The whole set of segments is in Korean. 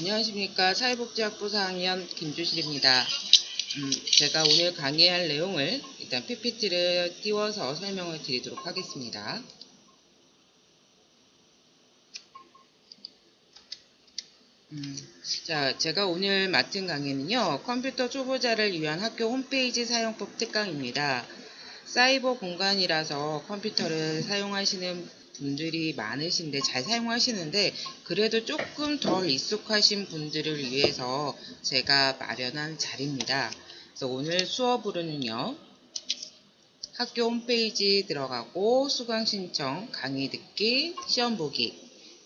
안녕하십니까. 사회복지학부 4학년 김주실입니다. 제가 오늘 강의할 내용을 일단 PPT를 띄워서 설명을 드리도록 하겠습니다. 제가 오늘 맡은 강의는요, 컴퓨터 초보자를 위한 학교 홈페이지 사용법 특강입니다. 사이버 공간이라서 컴퓨터를 사용하시는 분들이 많으신데 잘 사용하시는데 그래도 조금 덜 익숙하신 분들을 위해서 제가 마련한 자리입니다. 그래서 오늘 수업으로는요, 학교 홈페이지 들어가고 수강 신청, 강의 듣기, 시험 보기,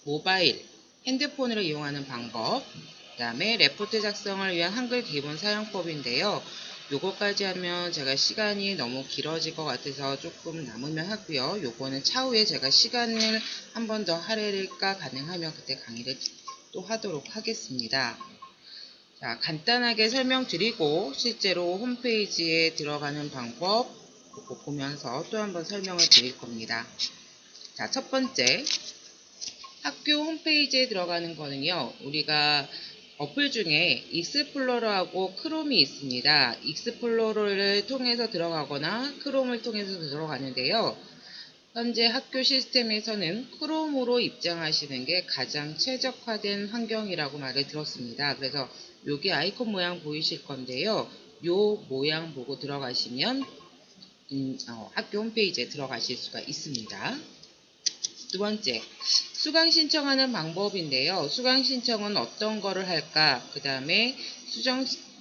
모바일, 핸드폰으로 이용하는 방법, 그 다음에 레포트 작성을 위한 한글 기본 사용법인데요. 요거까지 하면 제가 시간이 너무 길어질 것 같아서 조금 남으면 하고요. 요거는 차후에 제가 시간을 한 번 더 할애가 가능하면 그때 강의를 또 하도록 하겠습니다. 자, 간단하게 설명드리고 실제로 홈페이지에 들어가는 방법 보면서 또 한번 설명을 드릴 겁니다. 자, 첫 번째, 학교 홈페이지에 들어가는 거는요, 우리가 어플 중에 익스플로러하고 크롬이 있습니다. 익스플로러를 통해서 들어가거나 크롬을 통해서 들어가는데요. 현재 학교 시스템에서는 크롬으로 입장하시는 게 가장 최적화된 환경이라고 말을 들었습니다. 그래서 여기 아이콘 모양 보이실 건데요. 요 모양 보고 들어가시면 학교 홈페이지에 들어가실 수가 있습니다. 두 번째, 수강 신청하는 방법인데요. 수강 신청은 어떤 거를 할까? 그 다음에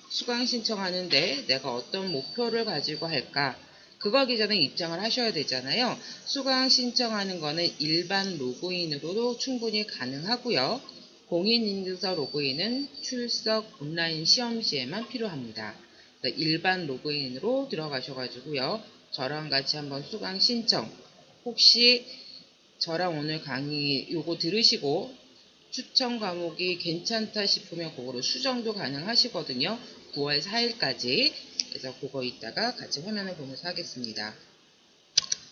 수강 신청하는데 내가 어떤 목표를 가지고 할까? 그거기 전에 입장을 하셔야 되잖아요. 수강 신청하는 거는 일반 로그인으로도 충분히 가능하고요. 공인인증서 로그인은 출석 온라인 시험 시에만 필요합니다. 일반 로그인으로 들어가셔가지고요. 저랑 같이 한번 수강 신청, 혹시 저랑 오늘 강의 요거 들으시고 추천 과목이 괜찮다 싶으면 그거로 수정도 가능하시거든요. 9월 4일까지. 그래서 그거 이따가 같이 화면을 보면서 하겠습니다.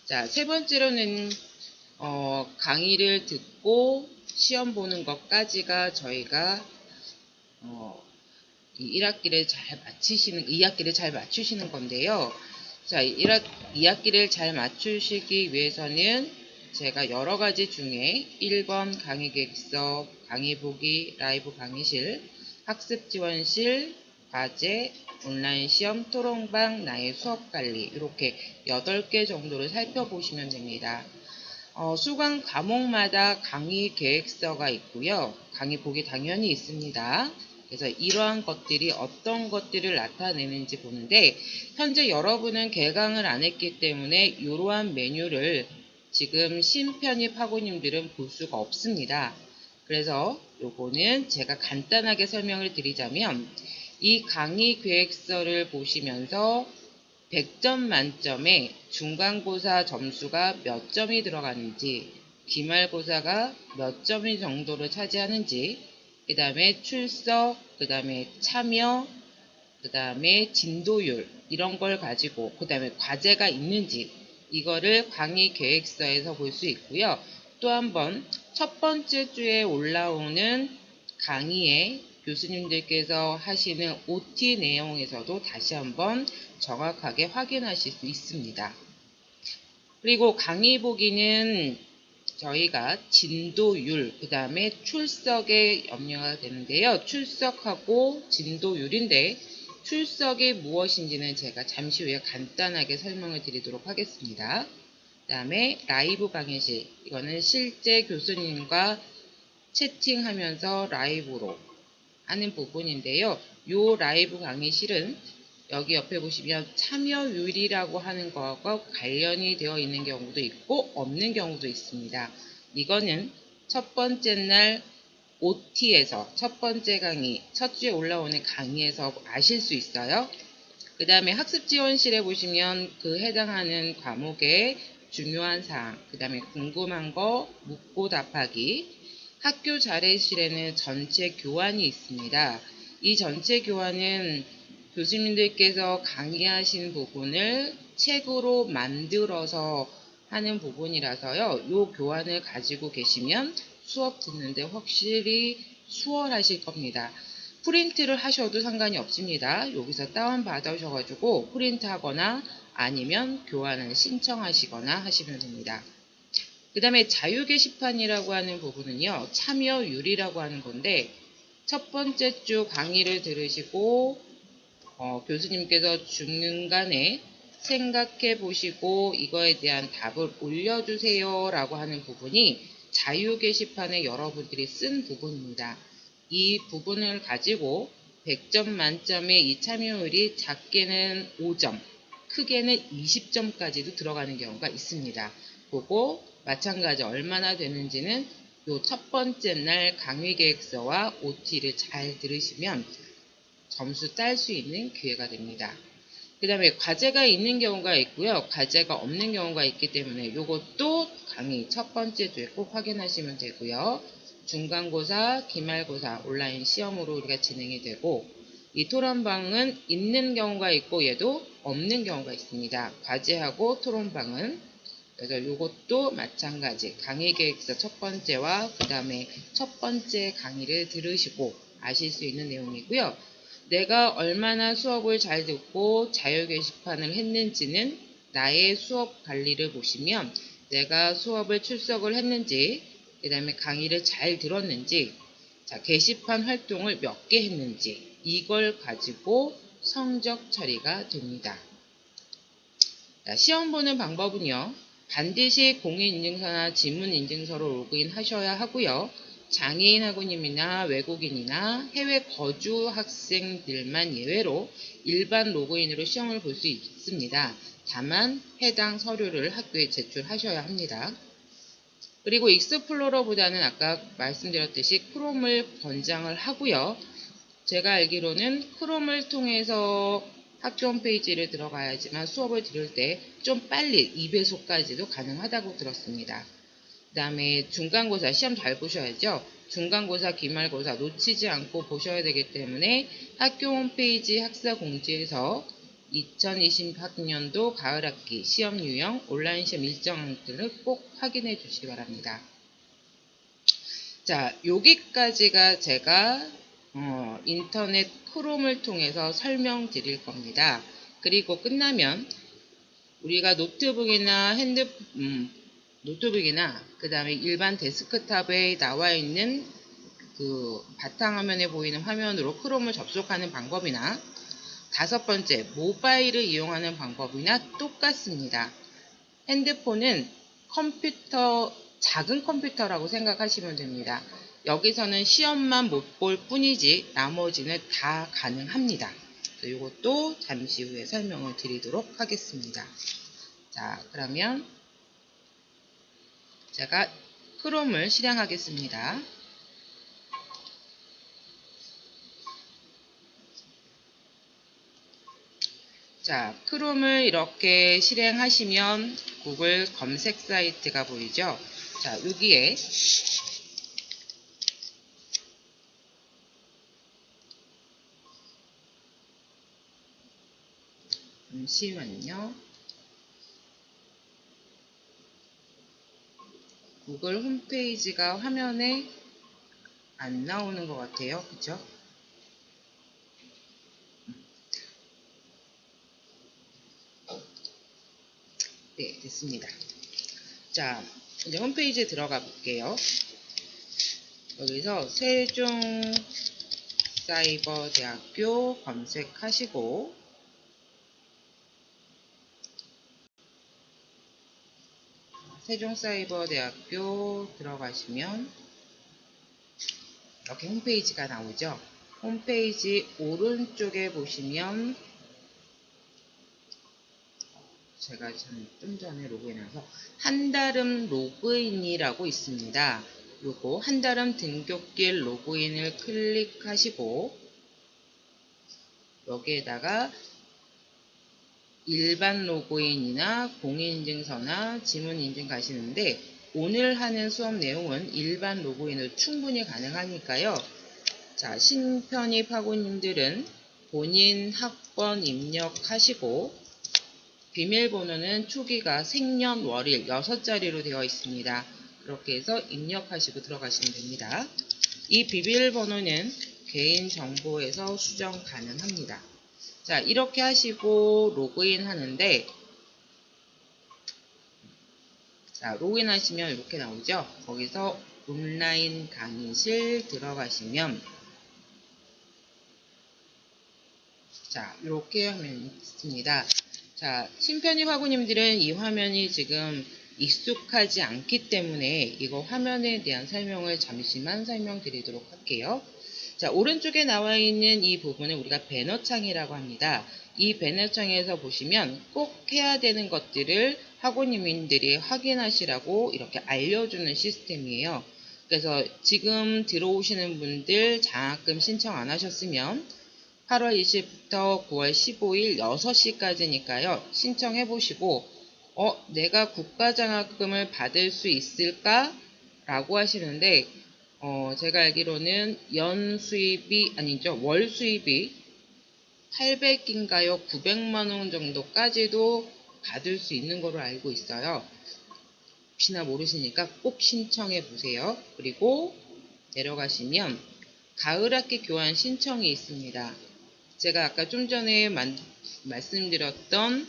자, 세 번째로는 강의를 듣고 시험 보는 것까지가 저희가 2학기를 잘 맞추시는 건데요. 자, 2학기를 잘 맞추시기 위해서는 제가 여러 가지 중에 1번 강의 계획서, 강의 보기, 라이브 강의실, 학습 지원실, 과제, 온라인 시험, 토론방, 나의 수업 관리, 이렇게 8개 정도를 살펴보시면 됩니다. 수강 과목마다 강의 계획서가 있고요. 강의 보기 당연히 있습니다. 그래서 이러한 것들이 어떤 것들을 나타내는지 보는데, 현재 여러분은 개강을 안 했기 때문에 이러한 메뉴를 지금 신편입 학우님들은 볼 수가 없습니다. 그래서 요거는 제가 간단하게 설명을 드리자면, 이 강의 계획서를 보시면서 100점 만점에 중간고사 점수가 몇 점이 들어가는지, 기말고사가 몇 점이 정도를 차지하는지, 그 다음에 출석, 그 다음에 참여, 그 다음에 진도율, 이런 걸 가지고, 그 다음에 과제가 있는지, 이거를 강의 계획서에서 볼 수 있고요. 또 한번 첫 번째 주에 올라오는 강의에 교수님들께서 하시는 OT 내용에서도 다시 한번 정확하게 확인하실 수 있습니다. 그리고 강의 보기는 저희가 진도율, 그 다음에 출석에 염려가 되는데요. 출석하고 진도율인데 출석이 무엇인지는 제가 잠시 후에 간단하게 설명을 드리도록 하겠습니다. 그 다음에 라이브 강의실, 이거는 실제 교수님과 채팅하면서 라이브로 하는 부분인데요. 이 라이브 강의실은 여기 옆에 보시면 참여율이라고 하는 거하고 관련이 되어 있는 경우도 있고 없는 경우도 있습니다. 이거는 첫 번째 날 OT에서 첫 번째 강의, 첫 주에 올라오는 강의에서 아실 수 있어요. 그 다음에 학습지원실에 보시면 그 해당하는 과목의 중요한 사항, 그 다음에 궁금한 거 묻고 답하기, 학교 자례실에는 전체 교환이 있습니다. 이 전체 교환은 교수님들께서 강의하신 부분을 책으로 만들어서 하는 부분이라서요. 이 교환을 가지고 계시면 수업 듣는데 확실히 수월하실 겁니다. 프린트를 하셔도 상관이 없습니다. 여기서 다운 받으셔가지고 프린트 하거나 아니면 교환을 신청하시거나 하시면 됩니다. 그 다음에 자유 게시판이라고 하는 부분은요, 참여율이라고 하는 건데, 첫 번째 주 강의를 들으시고 교수님께서 중간에 생각해 보시고 이거에 대한 답을 올려주세요 라고 하는 부분이 자유 게시판에 여러분들이 쓴 부분입니다. 이 부분을 가지고 100점 만점에 이 참여율이 작게는 5점, 크게는 20점까지도 들어가는 경우가 있습니다. 그거 마찬가지 얼마나 되는지는 요 첫 번째 날 강의 계획서와 OT를 잘 들으시면 점수 딸 수 있는 기회가 됩니다. 그 다음에 과제가 있는 경우가 있고요. 과제가 없는 경우가 있기 때문에 이것도 강의 첫 번째 주에 꼭 확인하시면 되고요. 중간고사, 기말고사 온라인 시험으로 우리가 진행이 되고 이 토론방은 있는 경우가 있고 얘도 없는 경우가 있습니다. 과제하고 토론방은 그래서 이것도 마찬가지 강의 계획서 첫 번째와 그 다음에 첫 번째 강의를 들으시고 아실 수 있는 내용이고요. 내가 얼마나 수업을 잘 듣고 자유 게시판을 했는지는 나의 수업 관리를 보시면 내가 수업을 출석을 했는지 그 다음에 강의를 잘 들었는지 자, 게시판 활동을 몇 개 했는지 이걸 가지고 성적 처리가 됩니다. 자, 시험 보는 방법은요. 반드시 공인인증서나 지문인증서로 로그인 하셔야 하고요. 장애인 학우님이나 외국인이나 해외 거주 학생들만 예외로 일반 로그인으로 시험을 볼 수 있습니다. 다만 해당 서류를 학교에 제출하셔야 합니다. 그리고 익스플로러보다는 아까 말씀드렸듯이 크롬을 권장을 하고요. 제가 알기로는 크롬을 통해서 학교 홈페이지를 들어가야지만 수업을 들을 때 좀 빨리 2배속까지도 가능하다고 들었습니다. 그 다음에 중간고사 시험 잘 보셔야죠. 중간고사, 기말고사 놓치지 않고 보셔야 되기 때문에 학교 홈페이지 학사 공지에서 2020학년도 가을학기 시험 유형 온라인 시험 일정들을 꼭 확인해 주시기 바랍니다. 자, 여기까지가 제가 인터넷 크롬을 통해서 설명드릴 겁니다. 그리고 끝나면 우리가 노트북이나 노트북이나 그 다음에 일반 데스크탑에 나와 있는 그 바탕화면에 보이는 화면으로 크롬을 접속하는 방법이나 다섯 번째 모바일을 이용하는 방법이나 똑같습니다. 핸드폰은 컴퓨터 작은 컴퓨터라고 생각하시면 됩니다. 여기서는 시험만 못 볼 뿐이지 나머지는 다 가능합니다. 이것도 잠시 후에 설명을 드리도록 하겠습니다. 자, 그러면 제가 크롬을 실행하겠습니다. 자, 크롬을 이렇게 실행하시면 구글 검색 사이트가 보이죠? 자, 여기에 잠시만요. 구글 홈페이지가 화면에 안 나오는 것 같아요. 그쵸? 네, 됐습니다. 자, 이제 홈페이지에 들어가 볼게요. 여기서 세종사이버대학교 검색하시고 세종사이버대학교 들어가시면 이렇게 홈페이지가 나오죠. 홈페이지 오른쪽에 보시면 제가 좀 전에 로그인해서 한다름 로그인이라고 있습니다. 요거 한다름 등굣길 로그인을 클릭하시고 여기에다가 일반 로그인이나 공인인증서나 지문인증 가시는데 오늘 하는 수업 내용은 일반 로그인으로 충분히 가능하니까요. 자, 신편입 학우님들은 본인 학번 입력하시고 비밀번호는 초기가 생년월일 6자리로 되어 있습니다. 그렇게 해서 입력하시고 들어가시면 됩니다. 이 비밀번호는 개인정보에서 수정 가능합니다. 자, 이렇게 하시고 로그인 하는데, 자, 로그인 하시면 이렇게 나오죠. 거기서 온라인 강의실 들어가시면, 자, 이렇게 화면이 있습니다. 자, 신편입 학우님들은 이 화면이 지금 익숙하지 않기 때문에 이거 화면에 대한 설명을 잠시만 설명드리도록 할게요. 자, 오른쪽에 나와 있는 이 부분을 우리가 배너창이라고 합니다. 이 배너창에서 보시면 꼭 해야 되는 것들을 학우님들이 확인하시라고 이렇게 알려주는 시스템이에요. 그래서 지금 들어오시는 분들 장학금 신청 안 하셨으면 8월 20일부터 9월 15일 6시까지니까요. 신청해 보시고 내가 국가장학금을 받을 수 있을까? 라고 하시는데 제가 알기로는 연 수입이 아니죠. 월 수입이 800인가요? 900만원 정도까지도 받을 수 있는 거로 알고 있어요. 혹시나 모르시니까 꼭 신청해 보세요. 그리고 내려가시면 가을학기 교환 신청이 있습니다. 제가 아까 좀 전에 말씀드렸던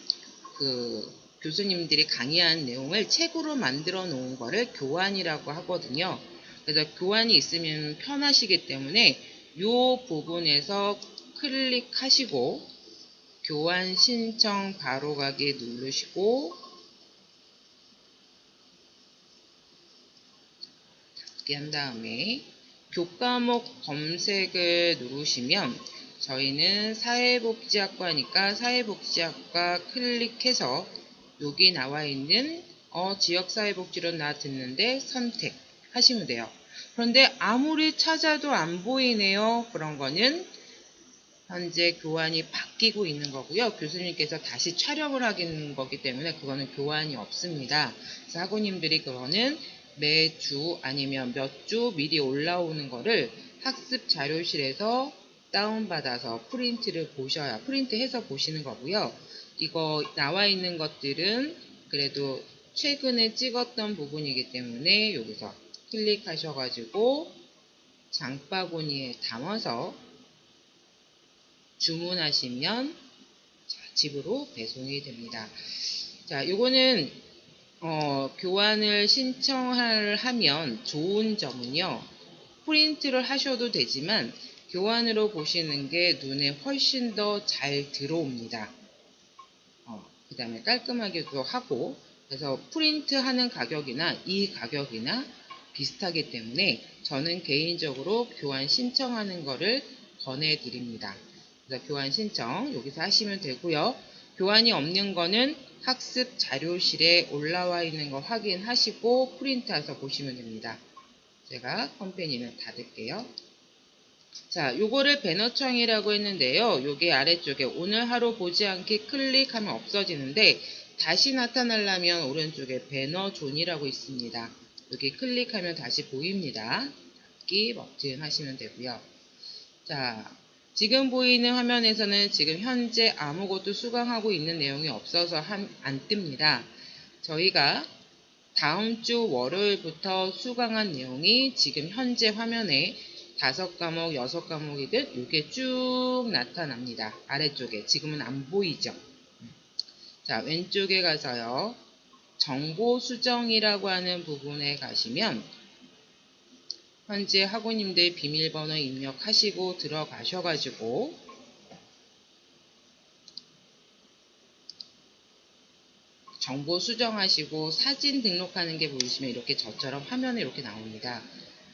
그 교수님들이 강의한 내용을 책으로 만들어 놓은 거를 교환이라고 하거든요. 그래서 교환이 있으면 편하시기 때문에 이 부분에서 클릭하시고 교환 신청 바로 가기 누르시고 닫기 한 다음에 교과목 검색을 누르시면 저희는 사회복지학과니까 사회복지학과 클릭해서 여기 나와 있는 지역사회복지로 나 듣는데 선택하시면 돼요. 그런데 아무리 찾아도 안 보이네요. 그런 거는 현재 교환이 바뀌고 있는 거고요. 교수님께서 다시 촬영을 하는 거기 때문에 그거는 교환이 없습니다. 그래서 학우님들이 그거는 매주 아니면 몇 주 미리 올라오는 거를 학습 자료실에서 다운받아서 프린트해서 보시는 거고요. 이거 나와 있는 것들은 그래도 최근에 찍었던 부분이기 때문에 여기서 클릭하셔가지고 장바구니에 담아서 주문하시면 집으로 배송이 됩니다. 자, 요거는 교환을 신청하면 좋은 점은요. 프린트를 하셔도 되지만 교환으로 보시는 게 눈에 훨씬 더 잘 들어옵니다. 그 다음에 깔끔하기도 하고 그래서 프린트하는 가격이나 이 가격이나 비슷하기 때문에 저는 개인적으로 교환 신청하는 거를 권해드립니다. 그래서 교환 신청 여기서 하시면 되고요. 교환이 없는 거는 학습 자료실에 올라와 있는 거 확인하시고 프린트해서 보시면 됩니다. 제가 컴패니는 닫을게요. 자, 요거를 배너창이라고 했는데요. 요게 아래쪽에 오늘 하루 보지 않기 클릭하면 없어지는데 다시 나타나려면 오른쪽에 배너존이라고 있습니다. 여기 클릭하면 다시 보입니다. 닫기 버튼 하시면 되고요. 자, 지금 보이는 화면에서는 지금 현재 아무것도 수강하고 있는 내용이 없어서 안 뜹니다. 저희가 다음 주 월요일부터 수강한 내용이 지금 현재 화면에 5과목, 6과목이든 이게 쭉 나타납니다. 아래쪽에. 지금은 안 보이죠? 자, 왼쪽에 가서요. 정보 수정이라고 하는 부분에 가시면 현재 학우님들 비밀번호 입력하시고 들어가셔가지고 정보 수정하시고 사진 등록하는 게 보이시면 이렇게 저처럼 화면에 이렇게 나옵니다.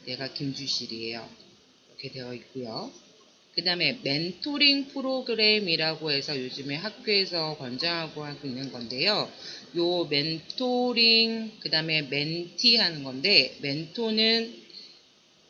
얘가 김주실이에요. 이렇게 되어 있고요. 그 다음에 멘토링 프로그램이라고 해서 요즘에 학교에서 권장하고 있는 건데요. 요 멘토링, 그 다음에 멘티 하는 건데, 멘토는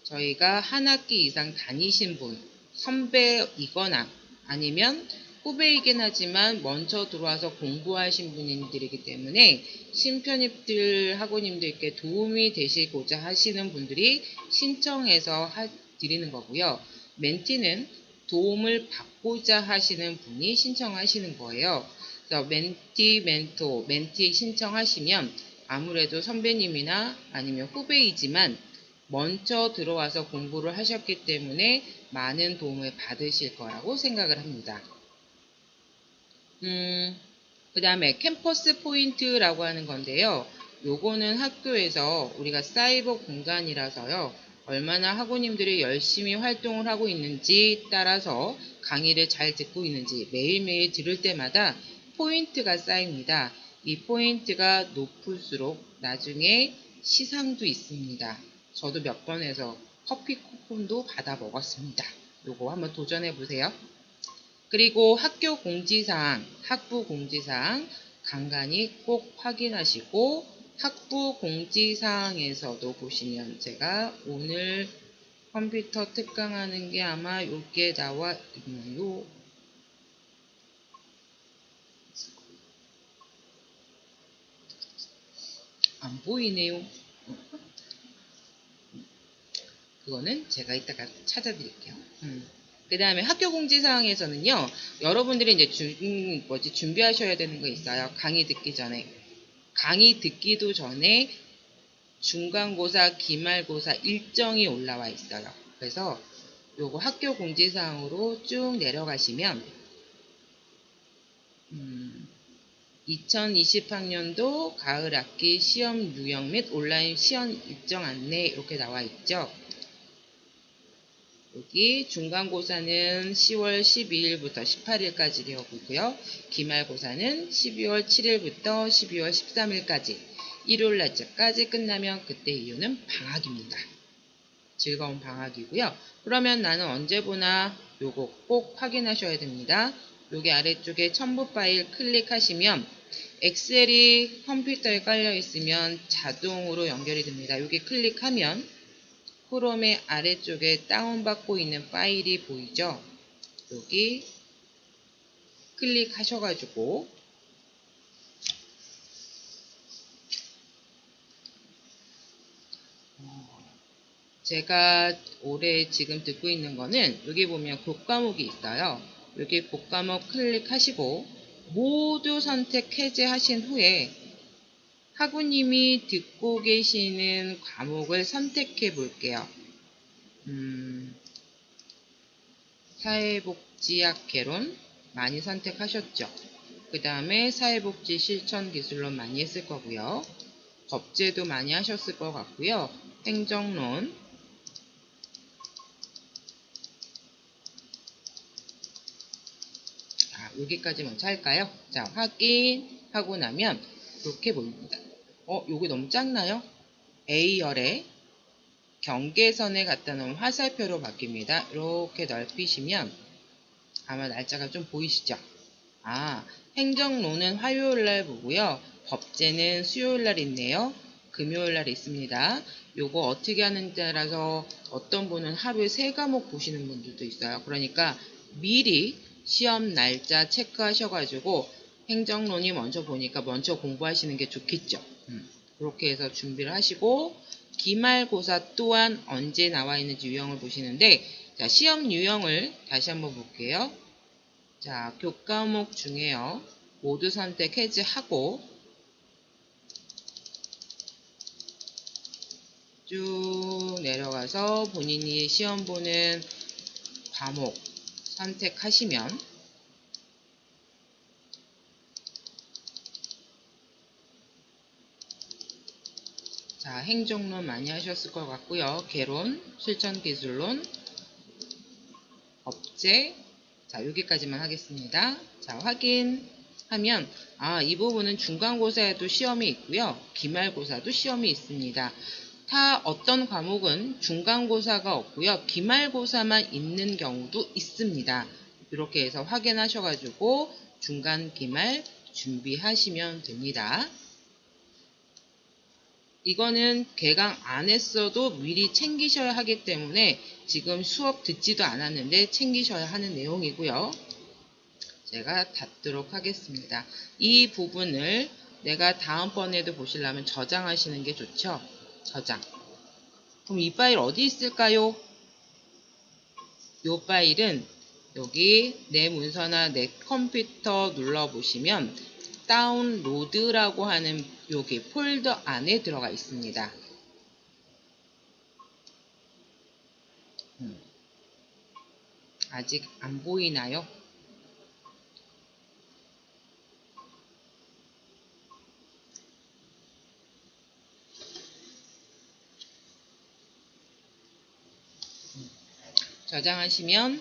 저희가 한 학기 이상 다니신 분, 선배이거나 아니면 후배이긴 하지만 먼저 들어와서 공부하신 분들이기 때문에 신편입들 학우님들께 도움이 되시고자 하시는 분들이 신청해서 드리는 거고요. 멘티는 도움을 받고자 하시는 분이 신청하시는 거예요. 그래서 멘티, 멘토, 멘티 신청하시면 아무래도 선배님이나 아니면 후배이지만 먼저 들어와서 공부를 하셨기 때문에 많은 도움을 받으실 거라고 생각을 합니다. 그 다음에 캠퍼스 포인트라고 하는 건데요. 요거는 학교에서 우리가 사이버 공간이라서요. 얼마나 학우님들이 열심히 활동을 하고 있는지 따라서 강의를 잘 듣고 있는지 매일매일 들을 때마다 포인트가 쌓입니다. 이 포인트가 높을수록 나중에 시상도 있습니다. 저도 몇 번 해서 커피 쿠폰도 받아 먹었습니다. 요거 한번 도전해 보세요. 그리고 학교 공지사항, 학부 공지사항 간간히 꼭 확인하시고 학부 공지사항에서도 보시면 제가 오늘 컴퓨터 특강하는 게 아마 요게 나와 있나요? 안 보이네요. 그거는 제가 이따가 찾아드릴게요. 그 다음에 학교 공지사항에서는요, 여러분들이 이제 준비하셔야 되는 거 있어요. 강의 듣기 전에. 강의 듣기도 전에 중간고사, 기말고사 일정이 올라와 있어요. 그래서 요거 학교 공지사항으로 쭉 내려가시면 2020학년도 가을학기 시험 유형 및 온라인 시험 일정 안내 이렇게 나와 있죠. 여기 중간고사는 10월 12일부터 18일까지 되어 있고요. 기말고사는 12월 7일부터 12월 13일까지 일요일 날짜까지 끝나면 그때 이유는 방학입니다. 즐거운 방학이고요. 그러면 나는 언제 보나 요거 꼭 확인하셔야 됩니다. 여기 아래쪽에 첨부 파일 클릭하시면 엑셀이 컴퓨터에 깔려 있으면 자동으로 연결이 됩니다. 여기 클릭하면 크롬의 아래쪽에 다운받고 있는 파일이 보이죠? 여기 클릭하셔가지고 제가 올해 지금 듣고 있는 거는 여기 보면 교과목이 있어요. 여기 교과목 클릭하시고 모두 선택 해제하신 후에 학우님이 듣고 계시는 과목을 선택해 볼게요. 사회복지학 개론 많이 선택하셨죠. 그 다음에 사회복지 실천 기술론 많이 했을 거고요. 법제도 많이 하셨을 것 같고요. 행정론, 여기까지 먼저 할까요? 자, 확인하고 나면 이렇게 보입니다. 요게 너무 작나요? A열에 경계선에 갖다 놓은 화살표로 바뀝니다. 이렇게 넓히시면 아마 날짜가 좀 보이시죠? 행정론은 화요일날 보고요. 법제는 수요일날 있네요. 금요일날 있습니다. 요거 어떻게 하는지 따라서 어떤 분은 하루에 3과목 보시는 분들도 있어요. 그러니까 미리 시험 날짜 체크하셔가지고 행정론이 먼저 보니까 먼저 공부하시는 게 좋겠죠. 그렇게 해서 준비를 하시고 기말고사 또한 언제 나와 있는지 유형을 보시는데 자, 시험 유형을 다시 한번 볼게요. 자, 교과목 중에요. 모두 선택 해제하고 쭉 내려가서 본인이 시험 보는 과목 선택하시면 자, 행정론 많이 하셨을 것 같고요. 개론, 실천기술론, 법제, 자, 여기까지만 하겠습니다. 자, 확인하면 이 부분은 중간고사에도 시험이 있고요. 기말고사도 시험이 있습니다. 다 어떤 과목은 중간고사가 없고요. 기말고사만 있는 경우도 있습니다. 이렇게 해서 확인하셔가지고 중간 기말 준비하시면 됩니다. 이거는 개강 안 했어도 미리 챙기셔야 하기 때문에 지금 수업 듣지도 않았는데 챙기셔야 하는 내용이고요. 제가 닫도록 하겠습니다. 이 부분을 내가 다음번에도 보시려면 저장하시는 게 좋죠. 저장. 그럼 이 파일 어디 있을까요? 이 파일은 여기 내 문서나 내 컴퓨터 눌러보시면 다운로드라고 하는 여기 폴더 안에 들어가 있습니다. 아직 안 보이나요? 저장하시면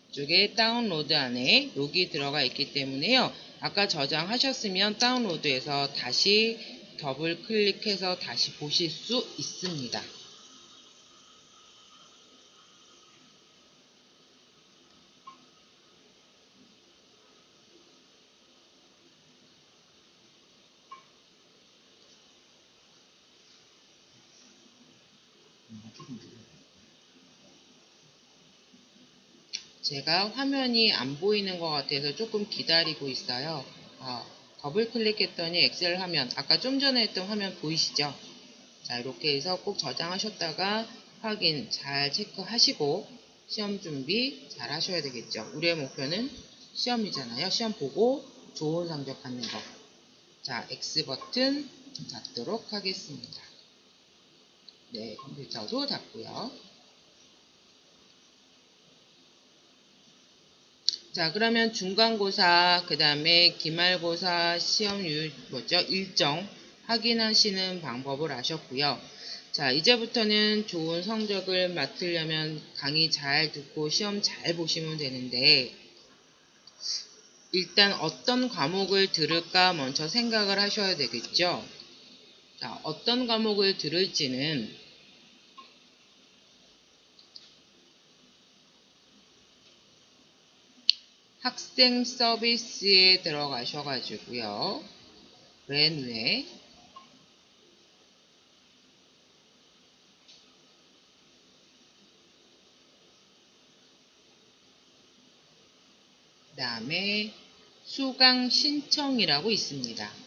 이쪽에 다운로드 안에 여기 들어가 있기 때문에요. 아까 저장하셨으면 다운로드해서 다시 더블 클릭해서 다시 보실 수 있습니다. 제가 화면이 안 보이는 것 같아서 조금 기다리고 있어요. 더블 클릭했더니 엑셀 화면, 아까 좀 전에 했던 화면 보이시죠? 자, 이렇게 해서 꼭 저장하셨다가 확인 잘 체크하시고 시험 준비 잘 하셔야 되겠죠. 우리의 목표는 시험이잖아요. 시험 보고 좋은 성적 받는 거. 자, X 버튼 닫도록 하겠습니다. 네, 컴퓨터도 닫고요. 자, 그러면 중간고사, 그 다음에 기말고사 시험 일정 확인하시는 방법을 아셨고요. 자, 이제부터는 좋은 성적을 맡으려면 강의 잘 듣고 시험 잘 보시면 되는데, 일단 어떤 과목을 들을까 먼저 생각을 하셔야 되겠죠. 자, 어떤 과목을 들을지는 학생 서비스에 들어가셔가지고요. 맨 위에 그 다음에 수강 신청이라고 있습니다.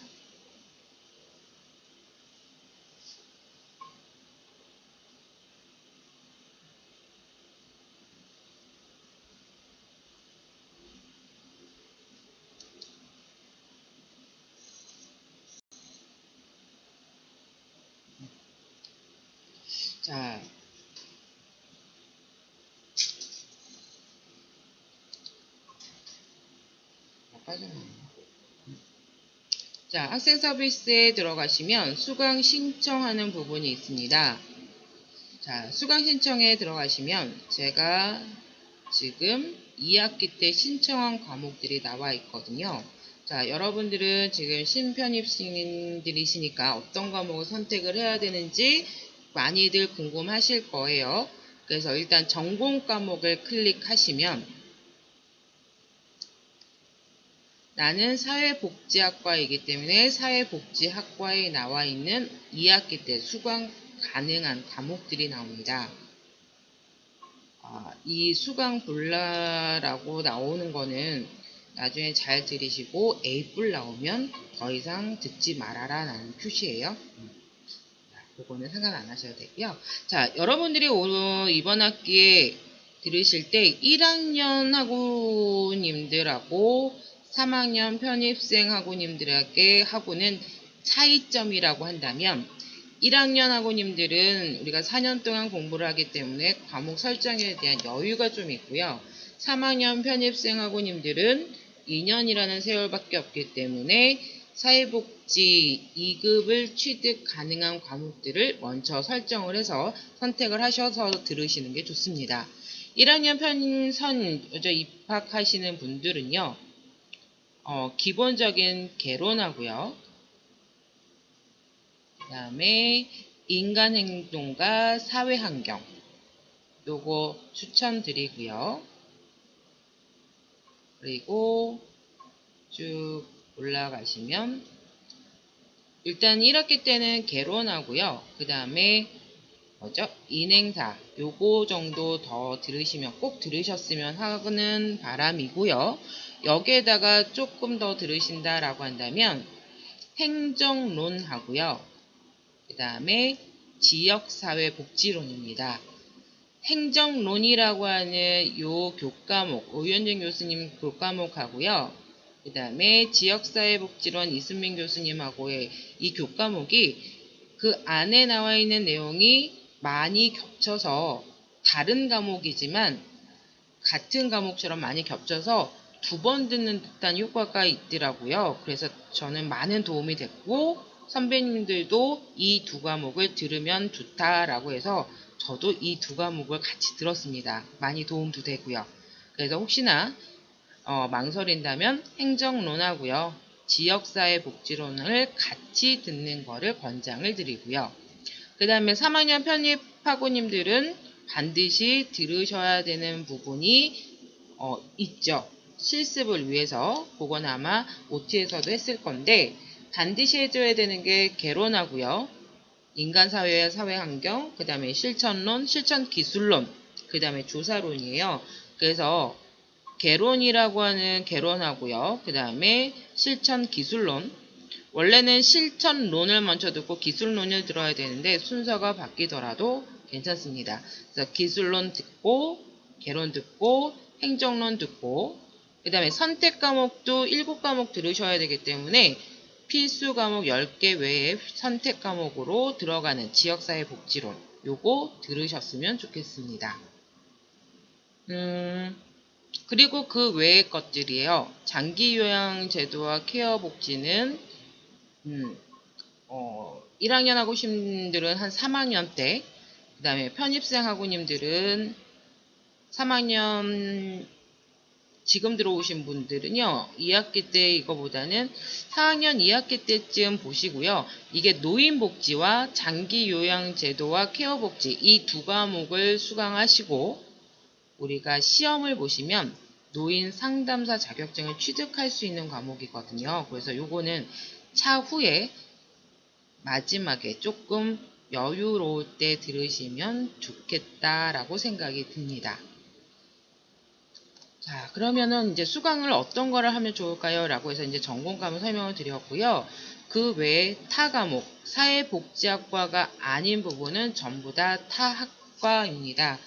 자, 자, 학생 서비스에 들어가시면 수강 신청하는 부분이 있습니다. 자, 수강 신청에 들어가시면 제가 지금 2학기 때 신청한 과목들이 나와 있거든요. 자, 여러분들은 지금 신편입생들이시니까 어떤 과목을 선택을 해야 되는지 많이들 궁금하실 거예요. 그래서 일단 전공 과목을 클릭하시면 나는 사회복지학과이기 때문에 사회복지학과에 나와 있는 2학기 때 수강 가능한 과목들이 나옵니다. 이 수강 불라라고 나오는 거는 나중에 잘 들으시고 A뿔 나오면 더 이상 듣지 말아라 라는 표시예요. 그거는 상관 안 하셔도 되고요. 자, 여러분들이 이번 학기에 들으실 때 1학년 학우님들하고 3학년 편입생 학우님들에게 하고는 차이점이라고 한다면 1학년 학우님들은 우리가 4년 동안 공부를 하기 때문에 과목 설정에 대한 여유가 좀 있고요. 3학년 편입생 학우님들은 2년이라는 세월밖에 없기 때문에 사회복지 2급을 취득 가능한 과목들을 먼저 설정을 해서 선택을 하셔서 들으시는 게 좋습니다. 1학년 입학하시는 분들은요. 기본적인 개론하고요. 그 다음에 인간행동과 사회환경 요거 추천드리고요. 그리고 쭉 올라가시면 일단 1학기 때는 개론하고요. 그 다음에 인행사 요거 정도 더 들으시면 꼭 들으셨으면 하는 바람이고요. 여기에다가 조금 더 들으신다라고 한다면 행정론 하고요. 그 다음에 지역사회복지론입니다. 행정론이라고 하는 요 교과목, 오윤정 교수님 교과목하고요. 그 다음에 지역사회복지론 이순민 교수님하고의 이 교과목이 그 안에 나와 있는 내용이 많이 겹쳐서 다른 과목이지만 같은 과목처럼 많이 겹쳐서 2번 듣는 듯한 효과가 있더라고요. 그래서 저는 많은 도움이 됐고 선배님들도 이 2과목을 들으면 좋다라고 해서 저도 이 2과목을 같이 들었습니다. 많이 도움도 되고요. 그래서 혹시나 망설인다면 행정론하고요. 지역사회복지론을 같이 듣는 거를 권장을 드리고요. 그 다음에 3학년 편입학우님들은 반드시 들으셔야 되는 부분이 있죠. 실습을 위해서. 그건 아마 OT에서도 했을 건데 반드시 해줘야 되는 게 개론하고요. 인간사회와 사회환경, 그 다음에 실천론, 실천기술론, 그 다음에 조사론이에요. 그래서 개론이라고 하는 개론하고요. 그 다음에 실천기술론. 원래는 실천론을 먼저 듣고 기술론을 들어야 되는데 순서가 바뀌더라도 괜찮습니다. 그래서 기술론 듣고 개론 듣고 행정론 듣고 그 다음에 선택 과목도 7과목 들으셔야 되기 때문에 필수 과목 10개 외에 선택 과목으로 들어가는 지역사회복지론 요거 들으셨으면 좋겠습니다. 그리고 그 외의 것들이에요. 장기요양제도와 케어복지는 1학년 학우님들은 한 3학년 때, 그 다음에 편입생 학우님들은 3학년 지금 들어오신 분들은요. 2학기 때 이거보다는 4학년 2학기 때쯤 보시고요. 이게 노인복지와 장기요양제도와 케어복지 이 2과목을 수강하시고 우리가 시험을 보시면 노인 상담사 자격증을 취득할 수 있는 과목이거든요. 그래서 요거는 차후에 마지막에 조금 여유로울 때 들으시면 좋겠다라고 생각이 듭니다. 자, 그러면은 이제 수강을 어떤 거를 하면 좋을까요? 라고 해서 이제 전공 과목 설명을 드렸고요. 그 외에 타 과목, 사회복지학과가 아닌 부분은 전부 다 타학과입니다.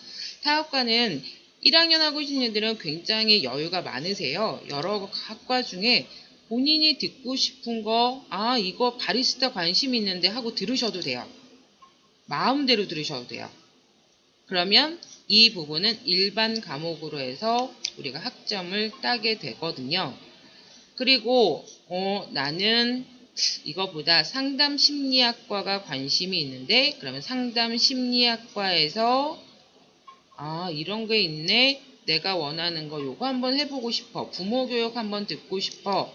타학과는 1학년 학우신들은 굉장히 여유가 많으세요. 여러 학과 중에 본인이 듣고 싶은 거, 이거 바리스타 관심 있는데 하고 들으셔도 돼요. 마음대로 들으셔도 돼요. 그러면 이 부분은 일반 과목으로 해서 우리가 학점을 따게 되거든요. 그리고 나는 이거보다 상담심리학과가 관심이 있는데 그러면 상담심리학과에서 이런 게 있네. 내가 원하는 거 요거 한번 해보고 싶어. 부모교육 한번 듣고 싶어.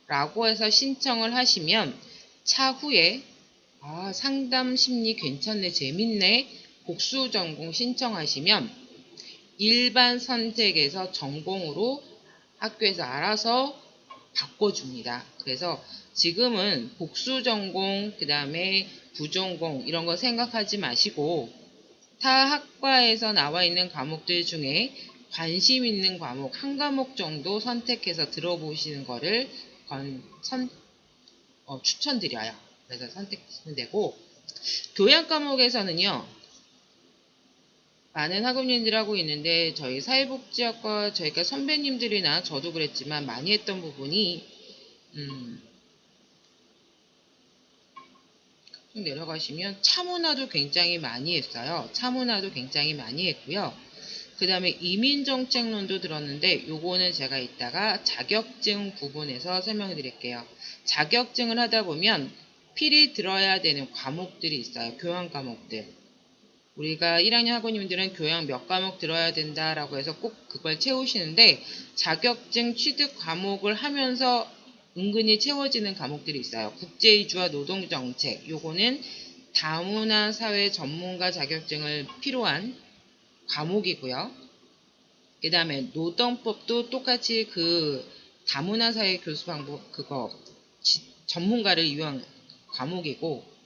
라고 해서 신청을 하시면 차후에 상담심리 괜찮네. 재밌네. 복수전공 신청하시면 일반 선택에서 전공으로 학교에서 알아서 바꿔줍니다. 그래서 지금은 복수전공, 그 다음에 부전공 이런 거 생각하지 마시고 타 학과에서 나와 있는 과목들 중에 관심 있는 과목 한 과목 정도 선택해서 들어보시는 거를 추천드려요. 그래서 선택하시면 되고 교양 과목에서는요. 많은 학우님들이 하고 있는데 저희 사회복지학과 저희가 선배님들이나 저도 그랬지만 많이 했던 부분이 쭉 내려가시면 차문화도 굉장히 많이 했어요. 차문화도 굉장히 많이 했고요. 그 다음에 이민정책론도 들었는데 요거는 제가 이따가 자격증 부분에서 설명해 드릴게요. 자격증을 하다 보면 필히 들어야 되는 과목들이 있어요. 교양 과목들. 우리가 1학년 학우님들은 교양 몇 과목 들어야 된다라고 해서 꼭 그걸 채우시는데 자격증 취득 과목을 하면서 은근히 채워지는 과목들이 있어요. 국제이주와 노동정책 요거는 다문화 사회 전문가 자격증을 필요한 과목이고요. 그 다음에 노동법도 똑같이 그 다문화 사회 교수 방법 그거 전문가를 위한 과목이고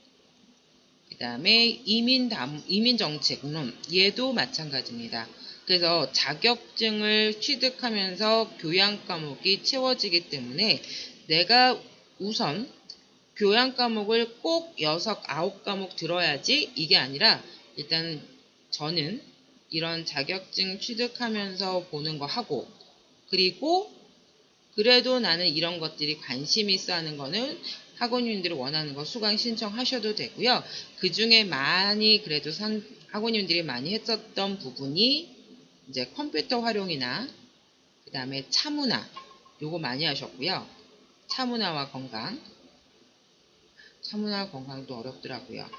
그 다음에 이민정책론 얘도 마찬가지입니다. 그래서 자격증을 취득하면서 교양 과목이 채워지기 때문에 내가 우선 교양 과목을 꼭 6, 9과목 들어야지 이게 아니라 일단 저는 이런 자격증 취득하면서 보는 거 하고 그리고 그래도 나는 이런 것들이 관심 있어 하는 거는 학우님들이 원하는 거 수강 신청하셔도 되고요. 그 중에 많이 그래도 학우님들이 많이 했었던 부분이 이제 컴퓨터 활용이나 그 다음에 차문화 요거 많이 하셨고요. 차문화와 건강, 차문화 건강도 어렵더라고요.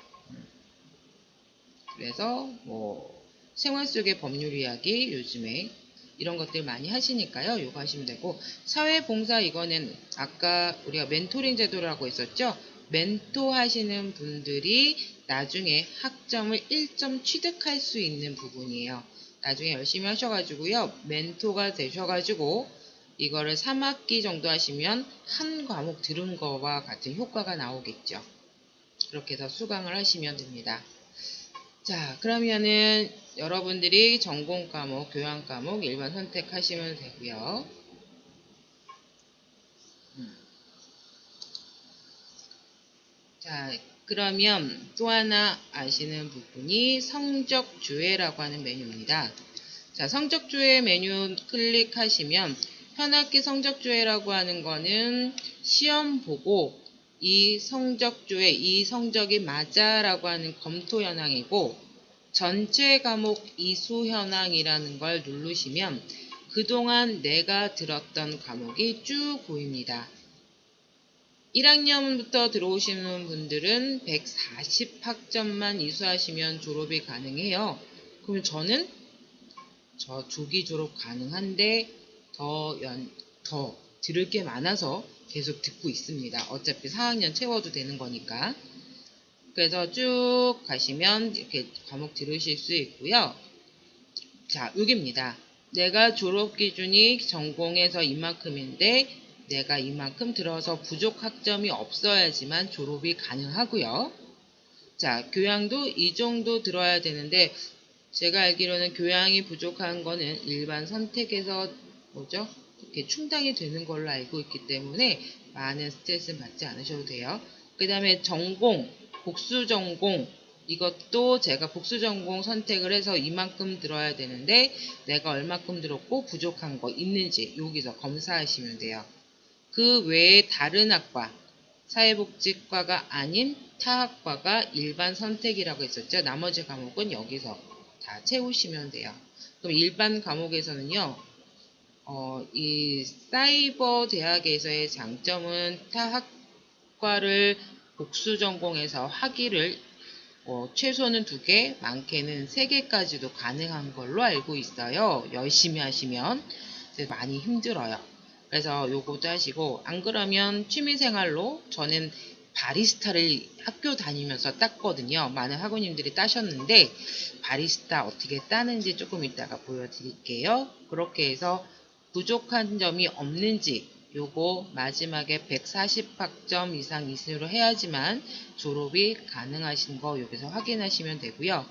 그래서 뭐 생활 속의 법률 이야기 요즘에 이런 것들 많이 하시니까요. 요거 하시면 되고, 사회봉사 이거는 아까 우리가 멘토링 제도라고 했었죠. 멘토 하시는 분들이 나중에 학점을 1점 취득할 수 있는 부분이에요. 나중에 열심히 하셔가지고요. 멘토가 되셔가지고 이거를 3학기 정도 하시면 한 과목 들은 거와 같은 효과가 나오겠죠. 그렇게 해서 수강을 하시면 됩니다. 자, 그러면은 여러분들이 전공 과목, 교양 과목 일반 선택하시면 되고요. 자, 그러면 또 하나 아시는 부분이 성적조회라고 하는 메뉴입니다. 자, 성적조회 메뉴 클릭하시면 현학기 성적조회라고 하는 거는 시험 보고 이 성적조회, 이 성적이 맞아 라고 하는 검토 현황이고, 전체 과목 이수 현황이라는 걸 누르시면 그동안 내가 들었던 과목이 쭉 보입니다. 1학년부터 들어오시는 분들은 140학점만 이수하시면 졸업이 가능해요. 그럼 저는 조기 졸업 가능한데 더 들을 게 많아서 계속 듣고 있습니다. 어차피 4학년 채워도 되는 거니까. 그래서 쭉 가시면 이렇게 과목 들으실 수 있고요. 자, 여기입니다. 내가 졸업 기준이 전공에서 이만큼인데 내가 이만큼 들어서 부족 학점이 없어야지만 졸업이 가능하고요. 자, 교양도 이 정도 들어야 되는데 제가 알기로는 교양이 부족한 거는 일반 선택에서 이렇게 충당이 되는 걸로 알고 있기 때문에 많은 스트레스 받지 않으셔도 돼요. 그 다음에 전공, 복수 전공, 이것도 제가 복수 전공 선택을 해서 이만큼 들어야 되는데 내가 얼마큼 들었고 부족한 거 있는지 여기서 검사하시면 돼요. 그 외에 다른 학과, 사회복지과가 아닌 타학과가 일반 선택이라고 했었죠. 나머지 과목은 여기서 다 채우시면 돼요. 그럼 일반 과목에서는요, 이 사이버 대학에서의 장점은 타학과를 복수 전공해서 학위를 최소는 2개, 많게는 3개까지도 가능한 걸로 알고 있어요. 열심히 하시면 많이 힘들어요. 그래서 요것도 하시고, 안 그러면 취미생활로 저는 바리스타를 학교 다니면서 땄거든요. 많은 학우님들이 따셨는데 바리스타 어떻게 따는지 조금 이따가 보여드릴게요. 그렇게 해서 부족한 점이 없는지 요거 마지막에 140학점 이상 이수로 해야지만 졸업이 가능하신 거 여기서 확인하시면 되고요.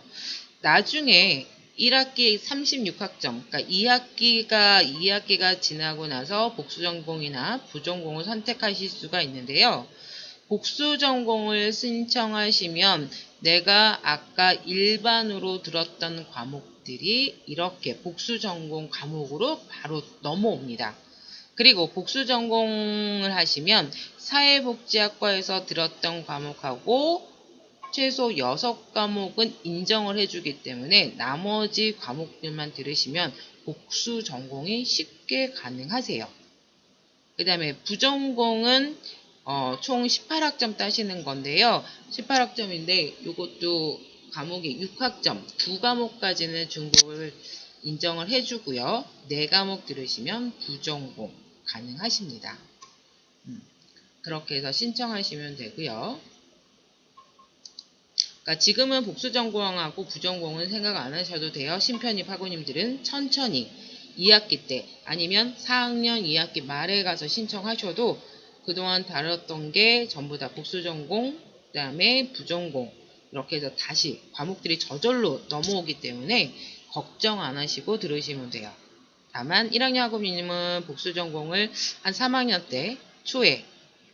나중에 1학기 36학점, 그러니까 2학기가 지나고 나서 복수전공이나 부전공을 선택하실 수가 있는데요. 복수전공을 신청하시면 내가 아까 일반으로 들었던 과목들이 이렇게 복수전공 과목으로 바로 넘어옵니다. 그리고 복수전공을 하시면 사회복지학과에서 들었던 과목하고 최소 6과목은 인정을 해주기 때문에 나머지 과목들만 들으시면 복수 전공이 쉽게 가능하세요. 그 다음에 부전공은 총 18학점 따시는 건데요. 18학점인데 이것도 과목이 6학점, 2과목까지는 중복을 인정을 해주고요. 4과목 들으시면 부전공 가능하십니다. 그렇게 해서 신청하시면 되고요. 그러니까 지금은 복수전공하고 부전공은 생각 안 하셔도 돼요. 신편입 학우님들은 천천히 2학기 때 아니면 4학년 2학기 말에 가서 신청하셔도 그동안 다뤘던 게 전부 다 복수전공, 그 다음에 부전공 이렇게 해서 다시 과목들이 저절로 넘어오기 때문에 걱정 안 하시고 들으시면 돼요. 다만 1학년 학우님은 복수전공을 한 3학년 때 초에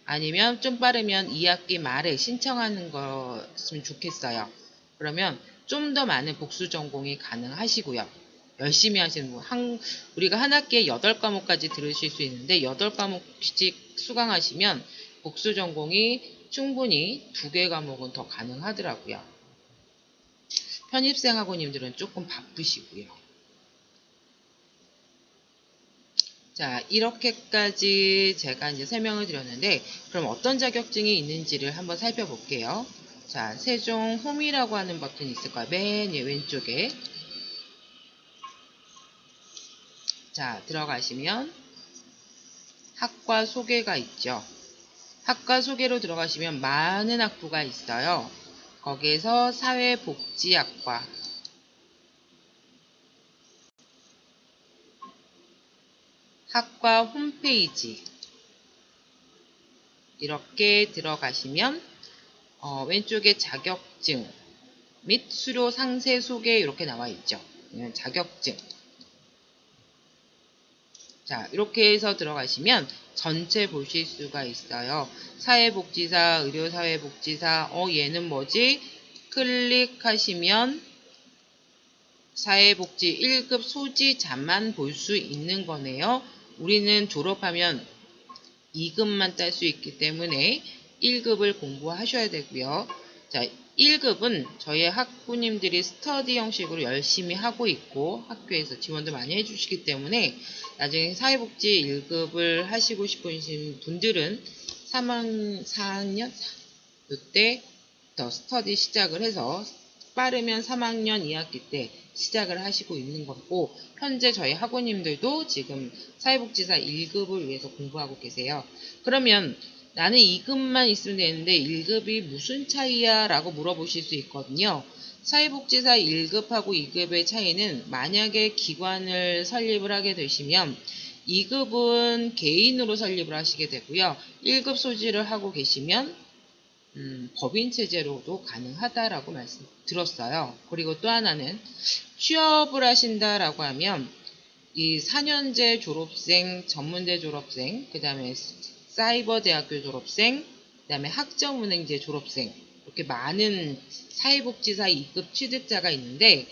아니면 좀 빠르면 2학기 말에 신청하는 것으면 좋겠어요. 그러면 좀 더 많은 복수 전공이 가능하시고요. 열심히 하시는 분, 우리가 한 학기에 8과목까지 들으실 수 있는데 8과목씩 수강하시면 복수 전공이 충분히 2개 과목은 더 가능하더라고요. 편입생 학우님들은 조금 바쁘시고요. 자, 이렇게까지 제가 이제 설명을 드렸는데, 그럼 어떤 자격증이 있는지를 한번 살펴볼게요. 자, 세종 홈이라고 하는 버튼이 있을 거예요. 맨 왼쪽에. 자, 들어가시면 학과 소개가 있죠. 학과 소개로 들어가시면 많은 학부가 있어요. 거기에서 사회복지학과, 학과 홈페이지 이렇게 들어가시면 왼쪽에 자격증 및 수료 상세 소개 이렇게 나와 있죠. 자격증. 자, 이렇게 해서 들어가시면 전체 보실 수가 있어요. 사회복지사, 의료사회복지사, 얘는 뭐지? 클릭하시면 사회복지 1급 소지자만 볼 수 있는 거네요. 우리는 졸업하면 2급만 딸 수 있기 때문에 1급을 공부하셔야 되고요. 자, 1급은 저희 학부님들이 스터디 형식으로 열심히 하고 있고 학교에서 지원도 많이 해주시기 때문에 나중에 사회복지 1급을 하시고 싶으신 분들은 4학년 이때부터 스터디 시작을 해서 빠르면 3학년 2학기 때 시작을 하시고 있는 거고, 현재 저희 학우님들도 지금 사회복지사 1급을 위해서 공부하고 계세요. 그러면 나는 2급만 있으면 되는데 1급이 무슨 차이야? 라고 물어보실 수 있거든요. 사회복지사 1급하고 2급의 차이는 만약에 기관을 설립을 하게 되시면 2급은 개인으로 설립을 하시게 되고요. 1급 소지를 하고 계시면 법인 체제로도 가능하다라고 말씀 들었어요. 그리고 또 하나는 취업을 하신다라고 하면 이 4년제 졸업생, 전문대 졸업생, 그 다음에 사이버대학교 졸업생, 그 다음에 학점은행제 졸업생 이렇게 많은 사회복지사 2급 취득자가 있는데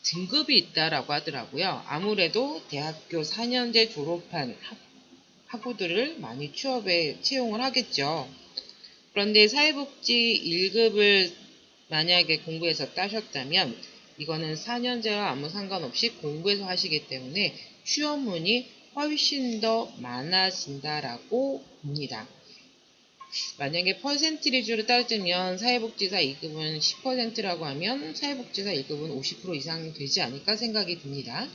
등급이 있다라고 하더라고요. 아무래도 대학교 4년제 졸업한 학우들을 많이 취업에 채용을 하겠죠. 그런데 사회복지 1급을 만약에 공부해서 따셨다면 이거는 4년제와 아무 상관없이 공부해서 하시기 때문에 취업문이 훨씬 더 많아진다라고 봅니다. 만약에 퍼센티지로 따지면 사회복지사 2급은 10%라고 하면 사회복지사 1급은 50% 이상 되지 않을까 생각이 듭니다.